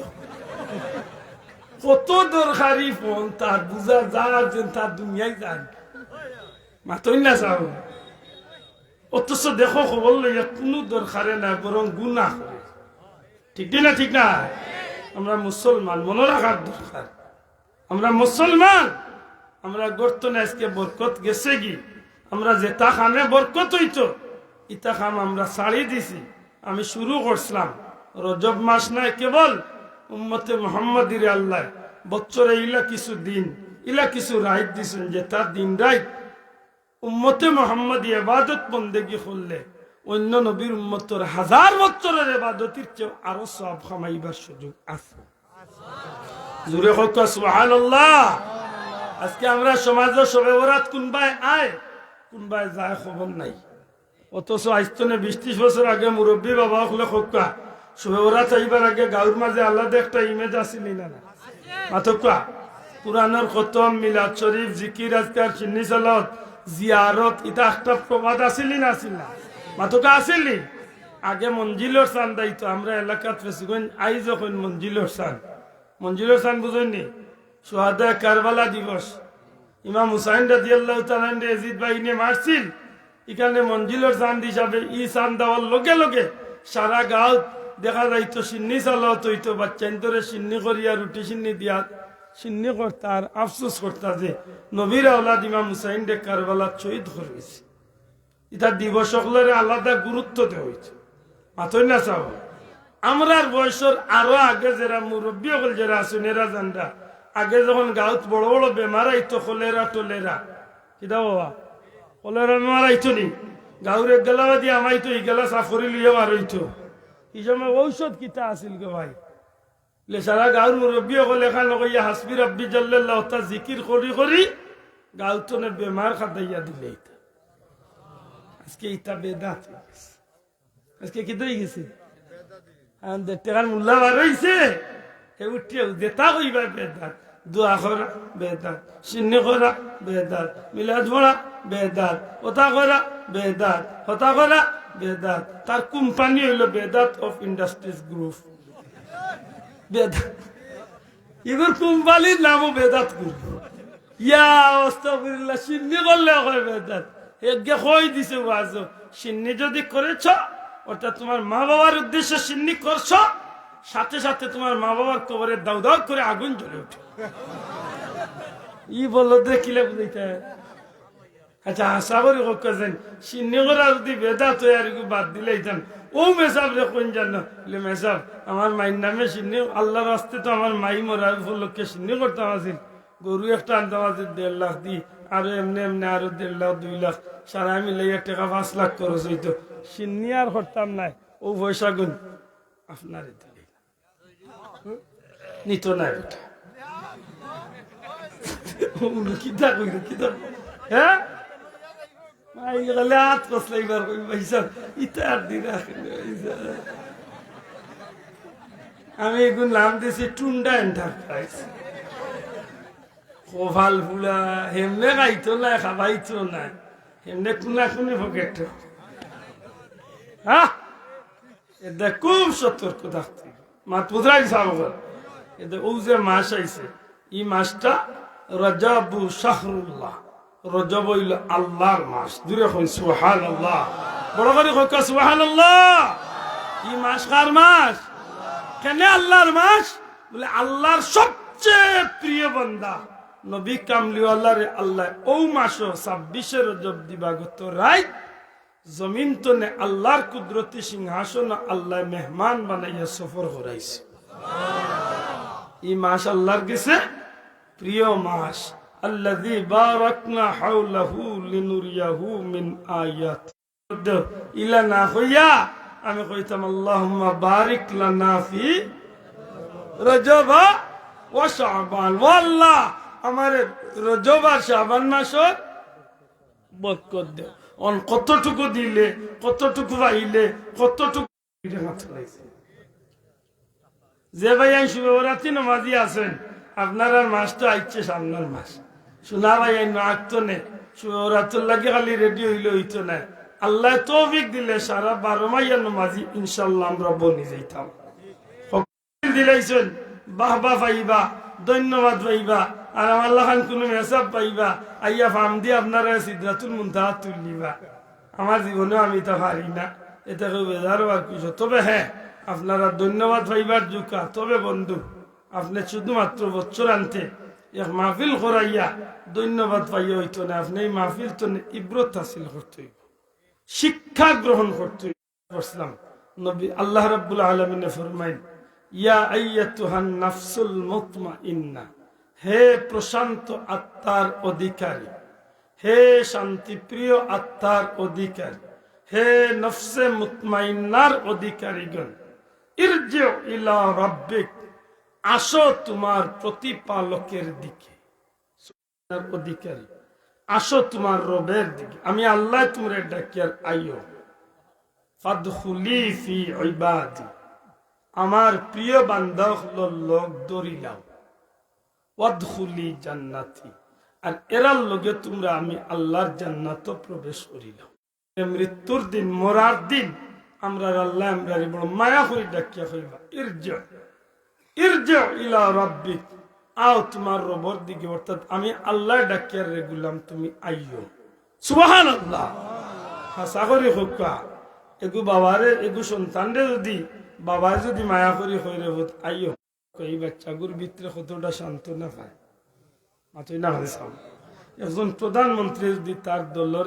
কত দরকারি ফোন তার বুঝা যার যেন তার দুনিয়ায় যান মাতই না যাও অথচ দেখো খবর লইয়া কোনো দরকারে না বরং গুনাহ করে ঠিক না ঠিক না আমরা মুসলমান মনে রাখার দরকার আমরা মুসলমান আমরা গর্তনে আজকে বরকত গেছে কি আমরা যেটা খামে বরকত হইতো ইটা খাম আমরা ছাড়ি দিছি আমি শুরু করছিলাম রজব মাস নাই কেবল উম্মতে মুহাম্মাদির আল্লাহ বছরে ইলা কিছু দিন ইলা কিছু রাইত দিছেন যে তার দিন রাইত উম্মতে মুহাম্মাদি ইবাদত বন্দেগি করলে অন্য নবীর উম্মতের 1000 বছরের ইবাদতের চেয়ে আরো সওয়াব কামাইবার সুযোগ আছে জোরে হোক সুবহানাল্লাহ আজকে আমরা সমাজে শবে বরাত কোনবাই আয় কোনবাই যায় খবর নাই অথচ আইস্তনে 20-30 বছর আগে মুরব্বী বাবা হলে খোকা শবে বরাত আইবার আগে গাঁর মাঝে আলাদা একটা ইমেজ আছিল না মাতকা কুরআনের খতম মিলাদ শরীফ জিকির আজকার সুন্নি সালাত জিয়ারত এটা একটা প্রবাদ আছিল না আছিল না মাতকা আছিল আগে মঞ্জিলর চান দাইতো আমরা এলাকাত ফেসিগন আই যখন মঞ্জিলর চান বুঝেননি সুহাদা কারবালা দিবস ইমাম হুসাইন রাদিয়াল্লাহু তাআলা ইয়াজিদ বাহিনী মারছিল এখানে মঞ্জিলর চান হিসাবে ই চান দেওয়ার লগে লগে সারা গাঁও দেখা যাইতো সিন্নি চালাত হইতো বাচ্চাইন্তরে সিন্নি করিয়া রুটি সিন্নি দিয়া সিন্নি করতা আর আফসোস করতা যে নবীর আওলাদ ইমাম হুসাইন রে কারবালাত শহীদ করে গেছে এটা দিবস সকলের আলাদা গুরুত্ব দেওয়া হয়েছে মাথই না চাও আমরার বয়সের আরো আগে যারা মুরব্বী হল যারা আছেন এরা জানরা আগে যখন গাঁত বড় বড় বেমার আইতো কলেরা টলেরা কিতা বাবা কলেরা বেমার আইতো নি গাঁরে গেলা দিয়ে আমাইতো এই গেলা সাফরি লিয়ে বার হইতো এই সময় ঔষধ কিতা আছিল গে ভাই লে সারা গাঁর মুরব্বী হল এখান লগাইয়া হাসবি রব্বি জাল্লাল্লাহ তা জিকির করি করি গাঁতনে বেমার খাদাইয়া দিলে আজকে ইটা বেদাত আজকে কি দই গেছে টেকার মূল্যা বার হয়েছে উঠিয়ে যেটা কইবা বেদাত দোয়া করা বেদাত সিন্নি করা বেদাত মিলাদ পড়া বেদাত ওটা করা বেদাত হতা করা বেদাত তার কোম্পানি হইল বেদাত অফ ইন্ডাস্ট্রিজ গ্রুপ বেদাত এগুলো কোম্পানির নামও বেদাত গ্রুপ ইয়া আস্তাগফিরুল্লাহ সিন্নি করলে হয় বেদাত এগে কই দিছে ওয়াজ সিন্নি যদি করেছ ওটা তোমার মা বাবার উদ্দেশ্যে সিন্নি করছ সাথে সাথে তোমার মা বাবার কবরে দাউ দাউ করে আগুন জ্বলে ওঠে ই বললো দেখিলে বুঝাইতে আচ্ছা আশা করি কেন সিন্নি করা যদি বেদাত হয়ে আর বাদ দিলে ও মেসাব রে কোন জানো মেসাব আমার মায়ের নামে সিন্নি আল্লাহর রাস্তে তো আমার মাই মরা উপলক্ষে সিন্নি করতাম আছিল গরু একটা আনতাম আছে 1.5 লাখ দি আর এমনি এমনি আরো 1.5 লাখ 2 লাখ সারা মিলাইয়া টাকা 5 লাখ খরচ হইতো সিন্নি আর করতাম নাই ও পয়সা গুণ আপনার নিত না বেটা কিতা কইল কিতা হ্যাঁ মাই গেলে হাত কসলাইবার কই পয়সা ইতা আর দি রাখেন আমি এগুন নাম দিয়েছি টুন্ডা এন্টারপ্রাইজ কোভাল ফুলা হেমনে খাইতো না খাবাইতো না হেমনে কোনা কোনে পকেট হ্যাঁ এটা খুব সতর্ক থাকতে মাত বুঝাই সাব এটা ও যে মাস আইছে এই মাসটা রজবু শাহরুল্লাহ রজব হইল আল্লাহর মাস দূরে কই সুবহানাল্লাহ বড় করে কই সুবহানাল্লাহ এই মাস কার মাস কেন আল্লাহর মাস? বলে আল্লাহর সবচেয়ে প্রিয় বান্দা নবী কামলিওয়াল্লাহ রে আল্লাহ ও মাসও 26 রজব দিবাগত রায় জমিন তনে আল্লাহর কুদরতি সিংহাসন আল্লাহ মেহমান বানাইয়া সফর করাইছে। এই মাস আল্লাহর কাছে প্রিয় মাস। আল্লাযী বারাকনা হাওলাহু লিনুরিয়াহু মিন আয়াত ইলা না হইয়া আমি কইতাম আল্লাহুম্মা বারিক লানা ফি রজব ওয়া শাবান। আল্লাহ আমার রজব আর শাবান মাসের বরকত দাও। অন কতটুকু দিলে, কতটুকু পাইলে, কতটুকু যে ভাই আই শুভরাত্রি নামাজি আছেন আপনার আর মাস তো আইচ্ছে সামনের মাস। শোনা ভাই আই নাকতো নে শুভরাত্রির লাগে খালি রেডি হইলে হইতো না। আল্লাহ তৌফিক দিলে সারা 12 মাইয়া নামাজি ইনশাআল্লাহ আমরা বনি যাইতাম। দিলাইছেন বাহবা পাইবা, ধন্যবাদ পাইবা, আর আমার লাখান কোনো মেসাব পাইবা, আইয়া ফার্ম দিয়ে আপনারা সিদ্ধাতুল মুনতাহা তুলিবা। আমার জীবনে আমি তা পারি না, এটা কেউ বেজার আর কিছু। তবে হ্যাঁ, আপনারা ধন্যবাদ পাইবার জুকা। তবে বন্ধু, আপনি শুধুমাত্র বছর আনতে এক মাহফিল করাইয়া ধন্যবাদ পাইয়া হইতো না। আপনি এই মাহফিল তো ইব্রত হাসিল করতে হইব, শিক্ষা গ্রহণ করতে হইব। নবী আল্লাহ রাব্বুল আলামিন ফরমাইন, ইয়া আইয়াতুহান নাফসুল মুতমাইন্না, হে প্রশান্ত আত্মার অধিকারী, হে শান্তিপ্রিয় আত্মার অধিকারী, হে নফসে মুতমাইন্নার অধিকারীগণ, ইরজিউ ইলা রাব্বিক, আসো তোমার প্রতিপালকের দিকে। অধিকারী, আসো তোমার রবের দিকে। আমি আল্লাহ তোমরা ডাকিয়ার আইও। ফাদখুলি ফি ইবাদি, আমার প্রিয় বান্দা হলো লোক দরিলাও। ওয়াদখুলি জান্নাতি, আর এরার লগে তোমরা আমি আল্লাহর জান্নাত প্রবেশ করিলাম। মৃত্যুর দিন, মরার দিন আমরা আল্লাহ আমরা বড় মায়া করে ডাকিয়া হইবা, ইরজিউ ইরজিউ ইলা রাব্বিক, আও তোমার রবের দিকে। অর্থাৎ আমি আল্লাহ ডাকিয়ার রেগুলাম, তুমি আইও। সুবহানাল্লাহ। হাসা করি হোকা এগু বাবারে এগু সন্তানরে যদি বাবা যদি মায়া করি হইরে বোধ আইও, এই বাচ্চাগুর ভিতরে কতটা সান্ত্বনা পায়। মাতই না হাসাম। একজন প্রধানমন্ত্রী যদি তার দলের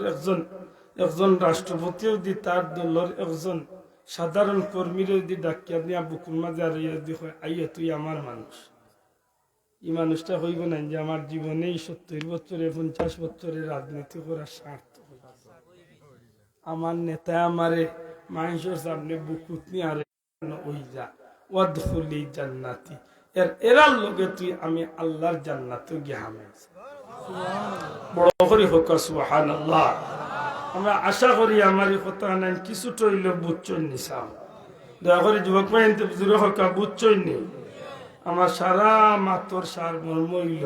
একজন রাষ্ট্রপতি যদি তার দলের একজন সাধারণ কর্মীর যদি ডাকিয়া দিয়া বুকুর মাঝে আর আইয়া তুই আমার মানুষ, এই মানুষটা হইব না যে আমার জীবনে 70 বছরে 50 বছরে রাজনীতি করার স্বার্থ আমার নেতা আমারে মানুষের সামনে বুকুত নিয়ে আর ওই যা ওয়াদখুলি জান্নাতি, এরার লগে তুই আমি আল্লাহর জান্নাতে গিয়ে হামে। বড় করে হোক সুবহানাল্লাহ। আমরা আশা করি আমার এই কথা নাই কিছুটা হইলে বুঝছই নি। সাম দয়া করে যুবক মাইনতে জুড়ে হোক বুঝছই নি। আমার সারা মাতর সার মর্ম হইল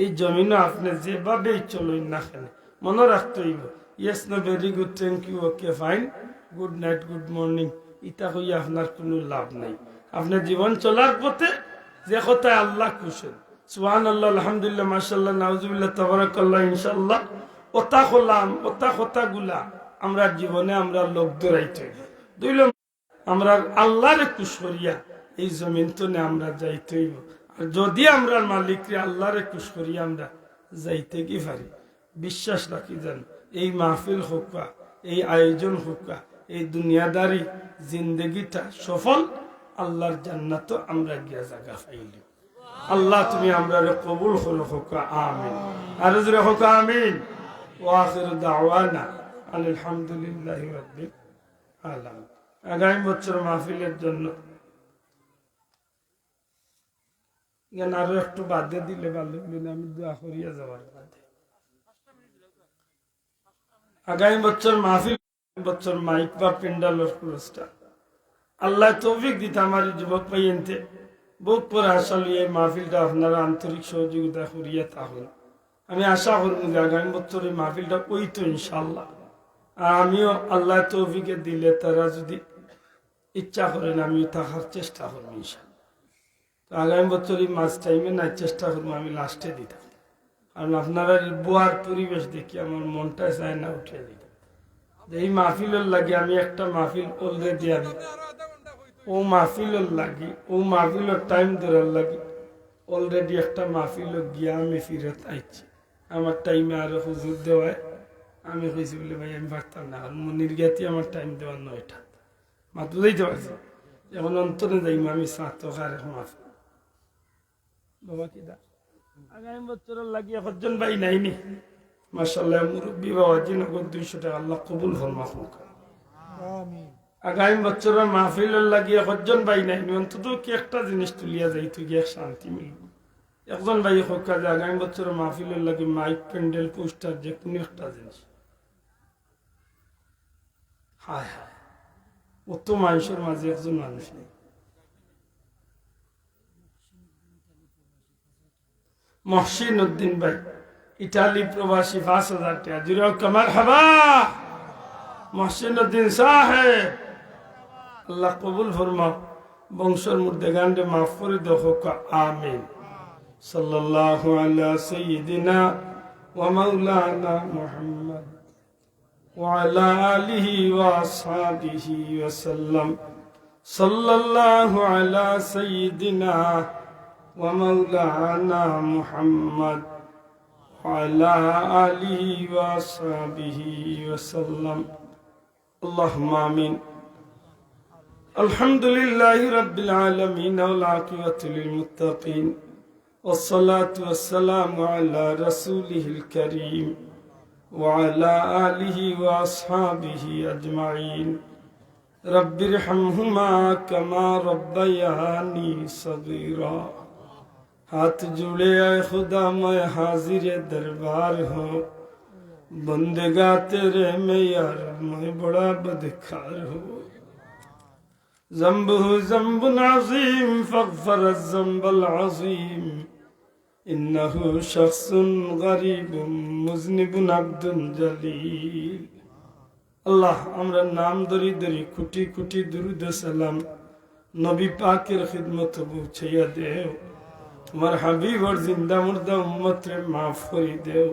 এই জমিনও আপনি যেভাবেই চলুন না কেন মনে রাখতে হইব। Yes no very good, thank you, okay fine, good night, good morning, ইটা হইয়া আপনার কোনো লাভ নাই। আপনার জীবন চলার পথে যে কথায় আল্লাহ খুশেন, সুবহানাল্লাহ, আলহামদুলিল্লাহ, মাশাআল্লাহ, নাউজুবিল্লাহ, তাবারাকাল্লাহ, ইনশাআল্লাহ, ওতা হলাম ওতা কথাগুলা আমরা জীবনে আমরা লোক দৌড়াইতে দুইল আমরা আল্লাহরে খুশ করিয়া এই জমিন তো আমরা যাইতে হইব। আর যদি আমরা মালিকরে আল্লাহরে খুশ করিয়া আমরা যাইতে কি পারি, বিশ্বাস রাখি যান এই মাহফিল হোকা, এই আয়োজন হোকা, এই দুনিয়াদারি জিন্দগিটা সফল, আল্লাহর জান্নাত আমরা গিয়া জায়গা পাইলি। আল্লাহ তুমি আমরা কবুল হলো হোকা, আমিন। আর জোরে হোকা আমিন। ওয়াখির দাওয়ানা আলহামদুলিল্লাহি রাব্বিল আলামিন। আগামী বছর মাহফিলের জন্য আরো একটু বাদে দিলে ভালো, আমি দোয়া করিয়া যাওয়ার বাদে আগামী বছর মাহফিল, বছর মাইক বা পেন্ডালের পুরস্কার আল্লাহ তৌফিক দিতে আমার যুবক পাইতে বহুত পরে আসলে এই মাহফিলটা আপনারা আন্তরিক সহযোগিতা করিয়া থাকুন। আমি আশা করব যে আগামী বছর এই মাহফিলটা ওই তো ইনশাল্লাহ। আর আমিও আল্লাহ তৌফিকে দিলে তারা যদি ইচ্ছা করেন আমি থাকার চেষ্টা করবো ইনশাল্লাহ। তো আগামী বছর এই মাস টাইমে না চেষ্টা করবো আমি লাস্টে দিতাম, কারণ আপনারা বুয়ার পরিবেশ দেখি আমার মনটা চায় না উঠে দিতাম। এই মাহফিলের লাগে আমি একটা মাহফিল অলরেডি আমি ও মাহফিলের লাগি ও মাহফিলের টাইম ধরার লাগি অলরেডি একটা মাহফিল গিয়া আমি ফিরত আইছি। আমার টাইমে আরো হুজুর দেওয়ায় আমি কইছি বলে ভাই আমি পারতাম না, আর মনির জ্ঞাতি আমার টাইম দেওয়ার 9টা মাত্র যাইতে পারছি। এখন অন্তরে যাইম আমি সাতকার মাহফিল বাবা কিদা আগামী বছরের লাগি 1জন ভাই নাইনি মাশাআল্লাহ মুরব্বী বাবাজি নগদ 200 টাকা আল্লাহ কবুল ফরমাক। আগামী বছরের মাহফিলের লাগি 1জন ভাই নাইনি অন্তত কি একটা জিনিস তুলিয়া যাইতো গিয়ে শান্তি মিলব। একজন ভাই হোক যে আগামী বছরের মাহফিলের লাগে মাইক প্যান্ডেল পোস্টার যে কোনো একটা জিনিস। হায় হায় অত মানুষের মাঝে একজন মানুষ নেই। মহসিন উদ্দিন ভাই ইটালি প্রবাসী 5,000 টাকা জুড়ে কামার হাবা মহসিন উদ্দিন সাহেব আল্লাহ কবুল ফরমা। বংশের মধ্যে গান্ডে মাফ করে দেখো আমিন। সাল্লাল্লাহু আলা সাইয়্যিদিনা ওয়া মাওলানা মুহাম্মদ ওয়া আলা আলিহি ওয়া আসহাবিহি ওয়া সাল্লাম। সাল্লাল্লাহু আলা সাইয়্যিদিনা ওয়া মাওলানা মুহাম্মদ ওয়া আলা আলিহি ওয়া আসহাবিহি ওয়া সাল্লাম। আল্লাহুম্মা আমিন। আলহামদুলিল্লাহি রাব্বিল আলামিন ওয়াল আকিবাতু লিল মুত্তাকিন والصلاة والسلام على رسوله الكريم وعلى آله وأصحابه أجمعين رب ارحمهما كما ربياني صغيرا। हाथ जुड़े आए खुदा मैं हाजिर दरबार हो बंदेगा तेरे में यार मैं बड़ा बदकार हो। ज़ंबुहु ज़ंबुन अज़ीम फ़ग़फ़र अज़्ज़ंबल अज़ीम इन्नहु शख़्सुन गरीबुन मुज़निबुन अब्दुन जलील। अल्लाह আমরা নাম ধরি ধরি কোটি কোটি দুরূদ ও সালাম নবী পাকের খিদমতে পৌঁছাইয়া দেও। তোমার হাবিবর জিন্দা মুর্দা উম্মতরে মাফ করি দেও।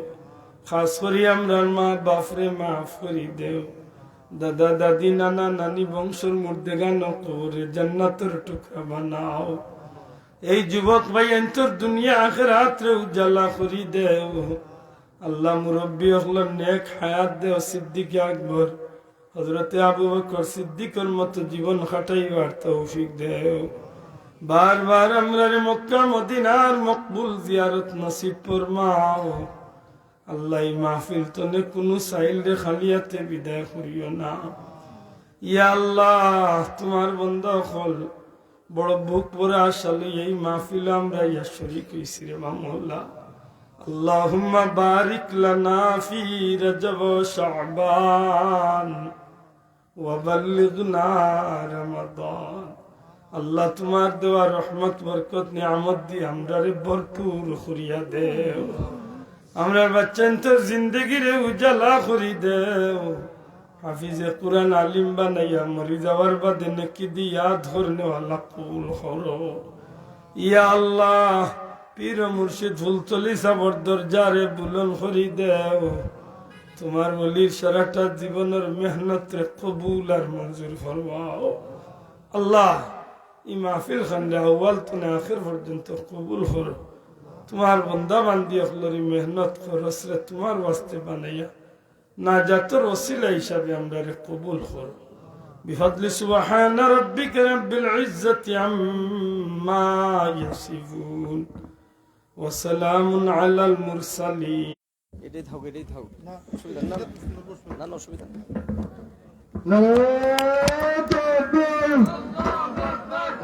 খাস করি আমরার মা বাপরে মাফ করি দেও। দাদা দাদি নানা নানি বংশের মুর্দেগান করে জান্নাতের টুকরা বানাও। এই যুবক ভাই অন্তর দুনিয়া আখিরাতরে উজালা করি দেও। আল্লাহ মুরব্বী হলেন নেক হায়াত দেও। সিদ্দিক আকবর হযরতে আবু বকর সিদ্দিকের মতো জীবন কাটাইবার তৌফিক দেও। বারবার আমরারে মক্কা মদিনার মকবুল জিয়ারত নসিব ফরমাও। আল্লাহ মাহফিল তনে কোনো সাইল রে খালিয়াতে বিদায় করিও না। ইয়া আল্লাহ তোমার বান্দা হল বড় বুক ভরে আশালে এই মাহফিল আমরা ইয়া শরীক হইছি রে মাওলা। আল্লাহুম্মা বারিক লানা ফি রজব ওয়া শাবান ওয়া বাল্লিগনা রমাদান। আল্লাহ তোমার দেওয়া রহমত বরকত নিয়ামত দিয়ে আমরারে ভরপুর করিয়া দেও। আমরা বাচ্চান্তর জিন্দগিরে উজালা করি দেও। হাফিজে কুরআন আলিম বানাইয়া মরি যাওয়ার বাদে নেকি দিয়া ধরনে ওয়ালা কবুল করো। ইয়া আল্লাহ পীর মুর্শিদ ফুলতলি সাবর দরজারে বুলন করি দেও। তোমার ওলির সারাটা জীবনের মেহনত রে কবুল আর মঞ্জুর ফরমাও। আল্লাহ এই মাহফিল খানরে আউয়াল তুনে আখির পর্যন্ত কবুল করো। তোমার বন্দা বান্দি অখলরি মেহনত খরচ রে তোমার ওয়াস্তে বানাইয়া নাজাতের ওসিলা হিসাবে আমরা রে কবুল করো। বিফাদলি সুবহানা রাব্বিকা রাব্বিল ইজ্জাতি আম্মা ইয়াসিফুন ওয়া সালামুন আলাল মুরসালিন। এটাই থাক না অসুবিধা না না না অসুবিধা না। নারায়ে তাকবীর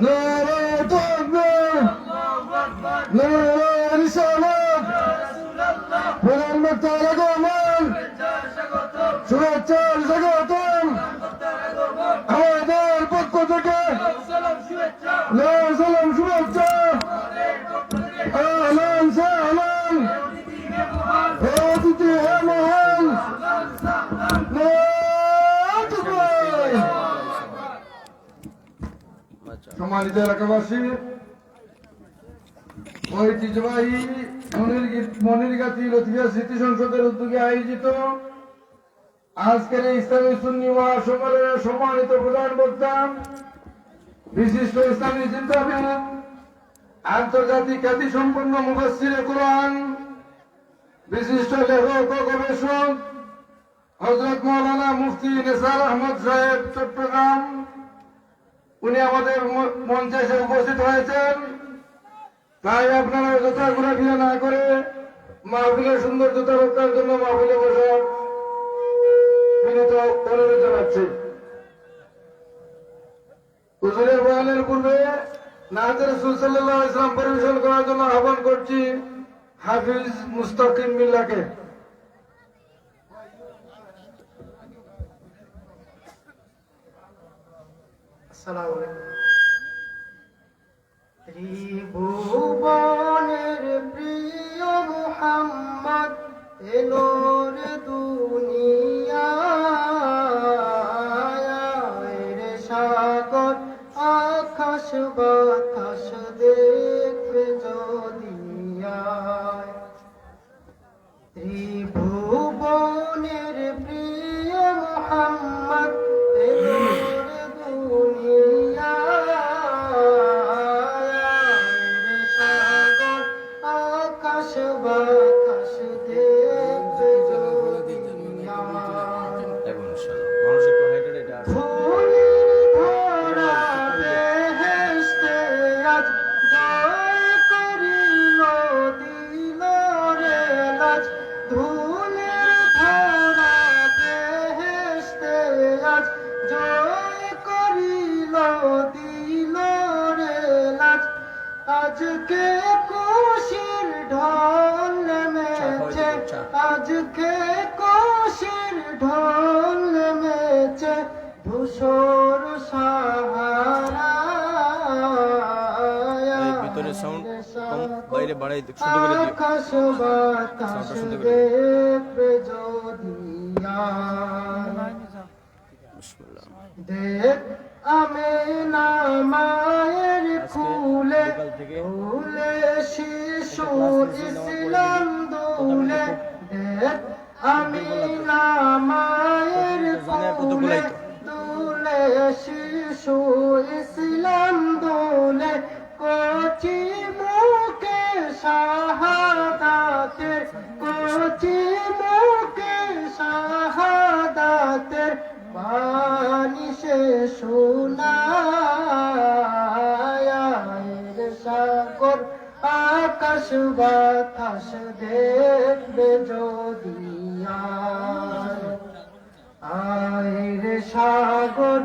নারায়ে তাকবীর নারায়ে রিসালাত প্রধানমন্ত্রী আগমন শুভেচ্ছার স্বাগতম আমাদের পক্ষ থেকে সালাম শুভেচ্ছা আহলান সাহলান অতিথি হে মহান সম্মানিত এলাকাবাসী ঐতিহ্যবাহী মনিরগাতি লতিফিয়া স্মৃতি সংসদের উদ্যোগে আয়োজিত আজকের এই ইসলামী সুন্নি মহাসমারোহের সম্মানিত প্রধান বক্তা বিশিষ্ট ইসলামী চিন্তাবিদ, আন্তর্জাতিক খ্যাতি সম্পন্ন মুফাসসিরে কুরআন, বিশিষ্ট লেখক ও গবেষক হযরত মাওলানা মুফতি নিসার আহমদ সাহেব চট্টগ্রাম, উনি আমাদের মঞ্চে এসে উপস্থিত হয়েছেন। তাই আপনারা যথা ঘোরাফেরা না করে মাহফিলের সৌন্দর্যতা রক্ষার জন্য মাহফিলে বসার বিনীত অনুরোধ জানাচ্ছি। হুজুরের বয়ানের পূর্বে নাতে রাসূল সাল্লাল্লাহু আলাইহি ওয়াসাল্লাম পরিবেশন করার জন্য আহ্বান করছি হাফিজ মুস্তাকিম বিল্লাহকে। আসসালামু আলাইকুম। ত্রিভুবনের প্রিয় মুহাম্মদ এলো রে দুনিয়ায়, রে সাগর আকাশ বাতাস দেখবে যদি আয়। ত্রিভুবনের প্রিয় মুহাম্মদ এলো রে দুনিয়ায়, রে সাগর আকাশ বাতাস দেখবে যদি আয়। মানুষ একটু হাইটেড এটা ফুলের ভরা বেহেশতে আজ জয় করিল দিল রে লাজ। ধুলের ভরা বেহেশতে আজ জয় করিল দিল রে লাজ। আজকে খুশির ঢল নেমেছে, আজকে খুশির ঢল নেমেছে ধূসর সাহারায়। ভিতরে সাউন্ড কম, বাইরে বাড়াই শুনতে করে দিও। আকাশ বাতাস দেখবে যদি আয়। বিসমিল্লাহ। দেখ আমিনা মায়ের কুলে দুলে শিশু ইসলাম দুলে। দেখ আমিনা মায়ের কুলে দুলে শিশু ইসলাম দুলে। কচি মুখে শাহাদাতের, কচি মুখে শাহাদাতের বাণী সে শোনায়। রে সাগর আকাশ বাতাস দেখবে যদি আয়। আয় রে সাগর